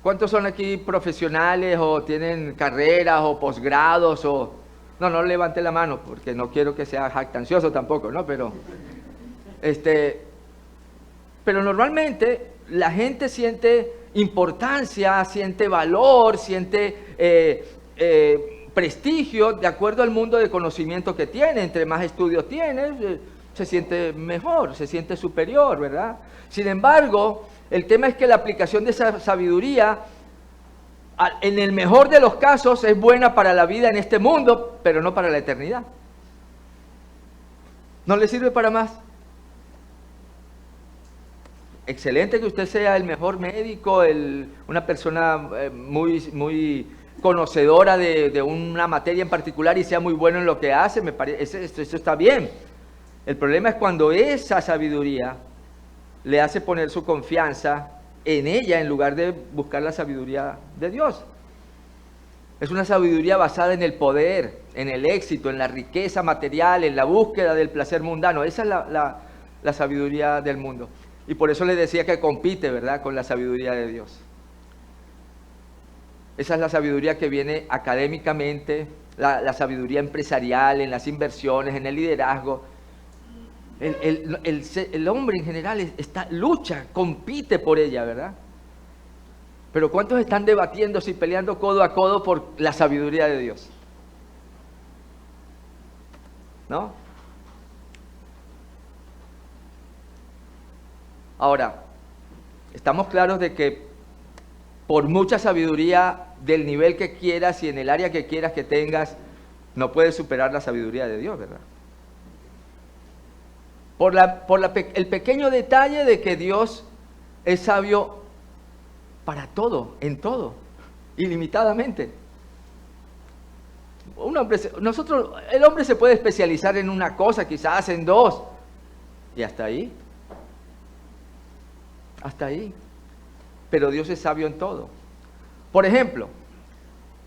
¿Cuántos son aquí profesionales o tienen carreras o posgrados o...? No levante la mano porque no quiero que sea jactancioso tampoco, ¿no? Pero normalmente la gente siente importancia, siente valor, siente prestigio de acuerdo al mundo de conocimiento que tiene. Entre más estudios tiene, se siente mejor, se siente superior, ¿verdad? Sin embargo, el tema es que la aplicación de esa sabiduría, en el mejor de los casos, es buena para la vida en este mundo, pero no para la eternidad. ¿No le sirve para más? Excelente que usted sea el mejor médico, una persona muy conocedora de una materia en particular y sea muy bueno en lo que hace, me parece, eso está bien. El problema es cuando esa sabiduría le hace poner su confianza en ella en lugar de buscar la sabiduría de Dios. Es una sabiduría basada en el poder, en el éxito, en la riqueza material, en la búsqueda del placer mundano. Esa es la sabiduría del mundo. Y por eso le decía que compite, ¿verdad?, con la sabiduría de Dios. Esa es la sabiduría que viene académicamente, la sabiduría empresarial, en las inversiones, en el liderazgo. El hombre en general lucha, compite por ella, ¿verdad? Pero ¿cuántos están debatiéndose y peleando codo a codo por la sabiduría de Dios? ¿No? Ahora, estamos claros de que por mucha sabiduría del nivel que quieras y en el área que quieras que tengas, no puedes superar la sabiduría de Dios, ¿verdad? El pequeño detalle de que Dios es sabio para todo, en todo, ilimitadamente. El hombre se puede especializar en una cosa, quizás en dos, y hasta ahí. Hasta ahí. Pero Dios es sabio en todo. Por ejemplo,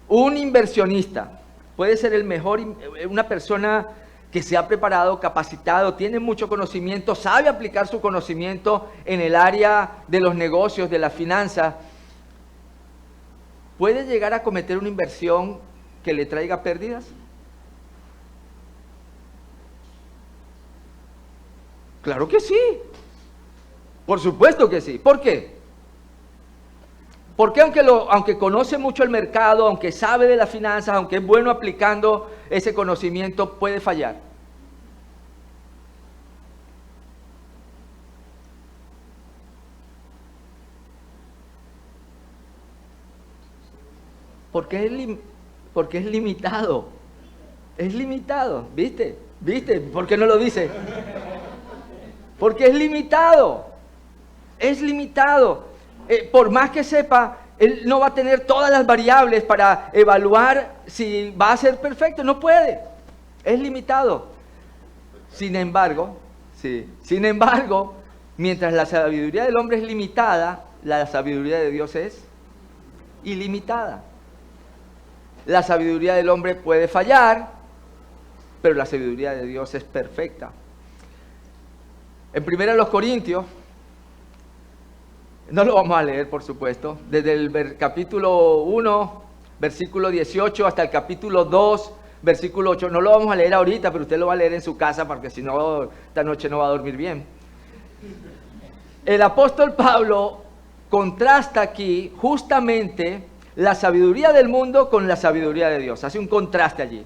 un inversionista puede ser el mejor, una persona que se ha preparado, capacitado, tiene mucho conocimiento, sabe aplicar su conocimiento en el área de los negocios, de la finanza. ¿Puede llegar a cometer una inversión que le traiga pérdidas? Claro que sí. Por supuesto que sí. ¿Por qué? Porque aunque conoce mucho el mercado, aunque sabe de las finanzas, aunque es bueno aplicando ese conocimiento, puede fallar. Porque es limitado. Es limitado, ¿viste? ¿Viste? ¿Por qué no lo dice? Porque es limitado. Es limitado. Por más que sepa, él no va a tener todas las variables para evaluar si va a ser perfecto. No puede. Es limitado. Sin embargo, mientras la sabiduría del hombre es limitada, la sabiduría de Dios es ilimitada. La sabiduría del hombre puede fallar, pero la sabiduría de Dios es perfecta. En 1 Corintios, no lo vamos a leer, por supuesto, desde el capítulo 1, versículo 18, hasta el capítulo 2, versículo 8. No lo vamos a leer ahorita, pero usted lo va a leer en su casa, porque si no, esta noche no va a dormir bien. El apóstol Pablo contrasta aquí justamente la sabiduría del mundo con la sabiduría de Dios. Hace un contraste allí.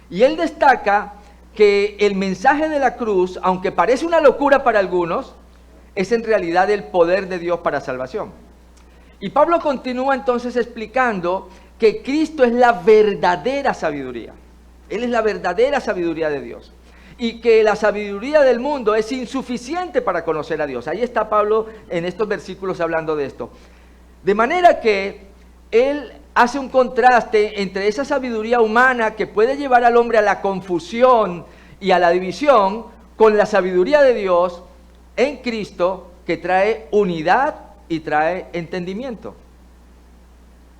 Y él destaca que el mensaje de la cruz, aunque parece una locura para algunos, es en realidad el poder de Dios para salvación. Y Pablo continúa entonces explicando que Cristo es la verdadera sabiduría. Él es la verdadera sabiduría de Dios. Y que la sabiduría del mundo es insuficiente para conocer a Dios. Ahí está Pablo en estos versículos hablando de esto. De manera que él hace un contraste entre esa sabiduría humana que puede llevar al hombre a la confusión y a la división, con la sabiduría de Dios en Cristo, que trae unidad y trae entendimiento.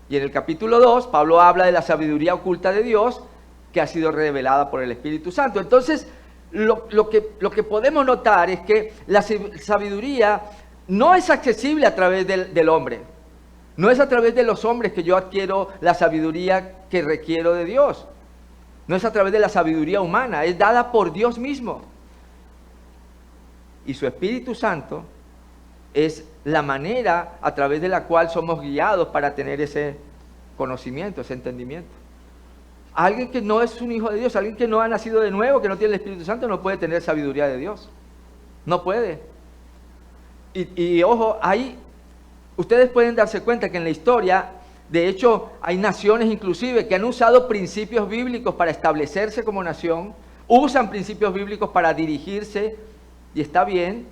Y en el capítulo 2, Pablo habla de la sabiduría oculta de Dios, que ha sido revelada por el Espíritu Santo. Entonces, lo que podemos notar es que la sabiduría no es accesible a través del hombre. No es a través de los hombres que yo adquiero la sabiduría que requiero de Dios. No es a través de la sabiduría humana, es dada por Dios mismo. Y su Espíritu Santo es la manera a través de la cual somos guiados para tener ese conocimiento, ese entendimiento. Alguien que no es un hijo de Dios, alguien que no ha nacido de nuevo, que no tiene el Espíritu Santo, no puede tener sabiduría de Dios. No puede. Y ojo, ustedes pueden darse cuenta que en la historia, de hecho, hay naciones inclusive que han usado principios bíblicos para establecerse como nación, usan principios bíblicos para dirigirse, y está bien,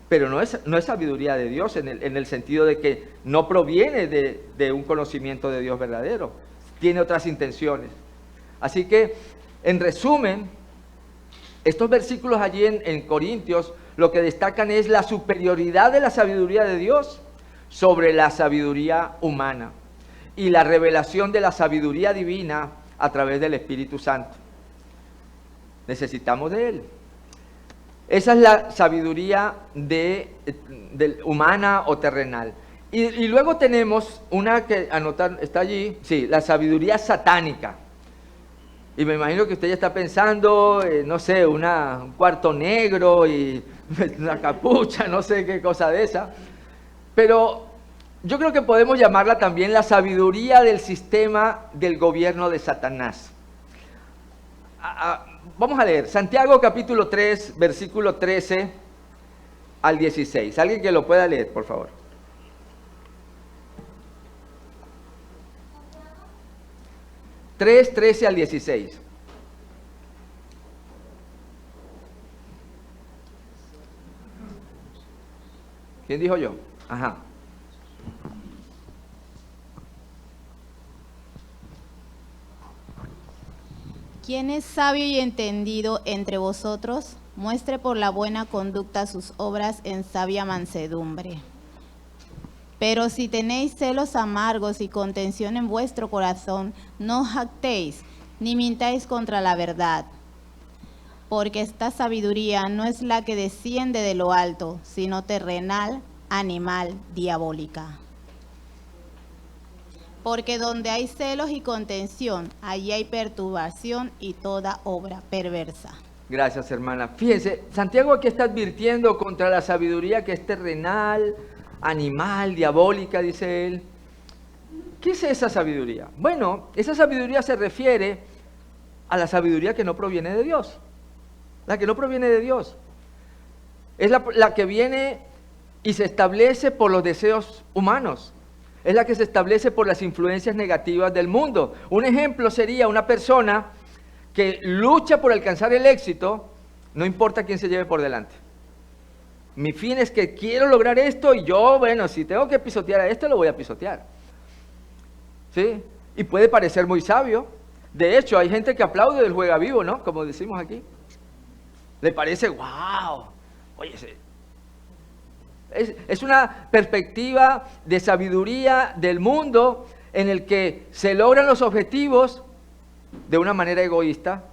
pero no es sabiduría de Dios en el sentido de que no proviene de un conocimiento de Dios verdadero, tiene otras intenciones. Así que, en resumen, estos versículos allí en Corintios lo que destacan es la superioridad de la sabiduría de Dios sobre la sabiduría humana y la revelación de la sabiduría divina a través del Espíritu Santo. Necesitamos de Él. Esa es la sabiduría humana o terrenal. Y luego tenemos una que anotar, está allí, sí, la sabiduría satánica. Y me imagino que usted ya está pensando, no sé, un cuarto negro y una capucha, no sé qué cosa de esa. Pero yo creo que podemos llamarla también la sabiduría del sistema del gobierno de Satanás. Vamos a leer Santiago capítulo 3, versículo 13 al 16. Alguien que lo pueda leer, por favor. Santiago 3:13 al 16. ¿Quién dijo yo? Ajá. ¿Quién es sabio y entendido entre vosotros? Muestre por la buena conducta sus obras en sabia mansedumbre. Pero si tenéis celos amargos y contención en vuestro corazón, no jactéis, ni mintáis contra la verdad. Porque esta sabiduría no es la que desciende de lo alto, sino terrenal, animal, diabólica. Porque donde hay celos y contención, allí hay perturbación y toda obra perversa. Gracias, hermana. Fíjense, Santiago aquí está advirtiendo contra la sabiduría que es terrenal, animal, diabólica, dice él. ¿Qué es esa sabiduría? Bueno, esa sabiduría se refiere a la sabiduría que no proviene de Dios. La que no proviene de Dios. Es la que viene y se establece por los deseos humanos. Es la que se establece por las influencias negativas del mundo. Un ejemplo sería una persona que lucha por alcanzar el éxito, no importa quién se lleve por delante. Mi fin es que quiero lograr esto y yo, bueno, si tengo que pisotear a este, lo voy a pisotear. ¿Sí? Y puede parecer muy sabio. De hecho, hay gente que aplaude del juega vivo, ¿no? Como decimos aquí. Le parece, wow. Oye, es una perspectiva de sabiduría del mundo en el que se logran los objetivos de una manera egoísta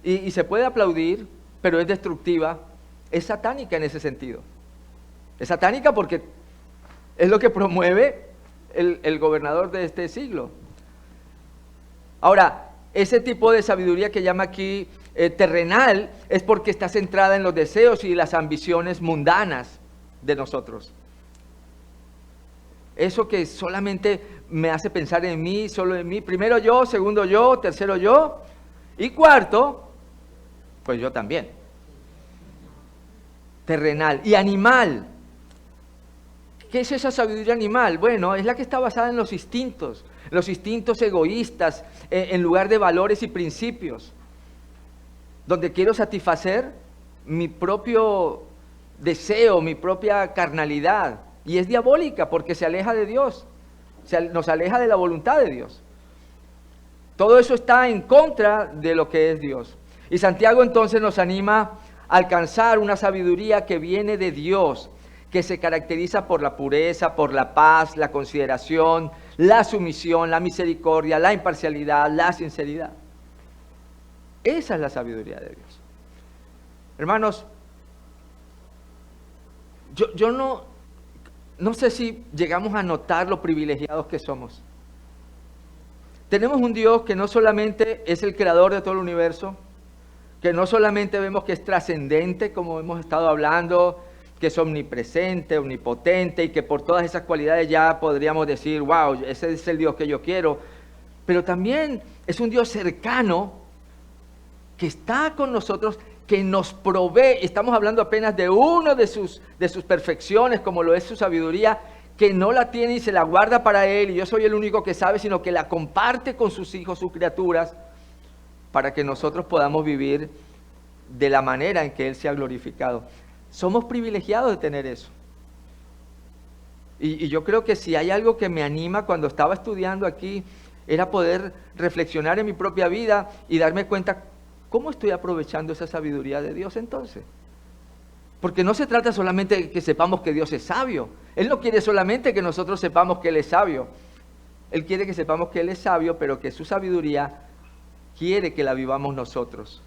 y se puede aplaudir, pero es destructiva. Es satánica en ese sentido. Es satánica porque es lo que promueve el gobernador de este siglo. Ahora, ese tipo de sabiduría que llama aquí terrenal es porque está centrada en los deseos y las ambiciones mundanas de nosotros. Eso que solamente me hace pensar en mí, solo en mí. Primero yo, segundo yo, tercero yo y cuarto, pues yo también. Terrenal y animal. ¿Qué es esa sabiduría animal? Bueno, es la que está basada en los instintos egoístas, en lugar de valores y principios, donde quiero satisfacer mi propio deseo, mi propia carnalidad, y es diabólica porque se aleja de Dios, nos aleja de la voluntad de Dios. Todo eso está en contra de lo que es Dios. Y Santiago entonces nos anima a alcanzar una sabiduría que viene de Dios, que se caracteriza por la pureza, por la paz, la consideración, la sumisión, la misericordia, la imparcialidad, la sinceridad. Esa es la sabiduría de Dios. Hermanos, yo no sé si llegamos a notar lo privilegiados que somos. Tenemos un Dios que no solamente es el creador de todo el universo, que no solamente vemos que es trascendente, como hemos estado hablando, que es omnipresente, omnipotente, y que por todas esas cualidades ya podríamos decir, wow, ese es el Dios que yo quiero, pero también es un Dios cercano, que está con nosotros, que nos provee. Estamos hablando apenas de uno de sus perfecciones, como lo es su sabiduría, que no la tiene y se la guarda para Él, y yo soy el único que sabe, sino que la comparte con sus hijos, sus criaturas, para que nosotros podamos vivir de la manera en que Él se ha glorificado. Somos privilegiados de tener eso. Y yo creo que si hay algo que me anima cuando estaba estudiando aquí, era poder reflexionar en mi propia vida y darme cuenta cómo estoy aprovechando esa sabiduría de Dios entonces. Porque no se trata solamente de que sepamos que Dios es sabio. Él no quiere solamente que nosotros sepamos que Él es sabio. Él quiere que sepamos que Él es sabio, pero que su sabiduría quiere que la vivamos nosotros.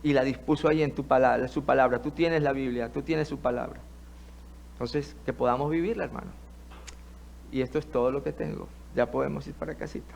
Y la dispuso ahí en tu palabra, su palabra. Tú tienes la Biblia, tú tienes su palabra. Entonces, que podamos vivirla, hermano. Y esto es todo lo que tengo. Ya podemos ir para casita.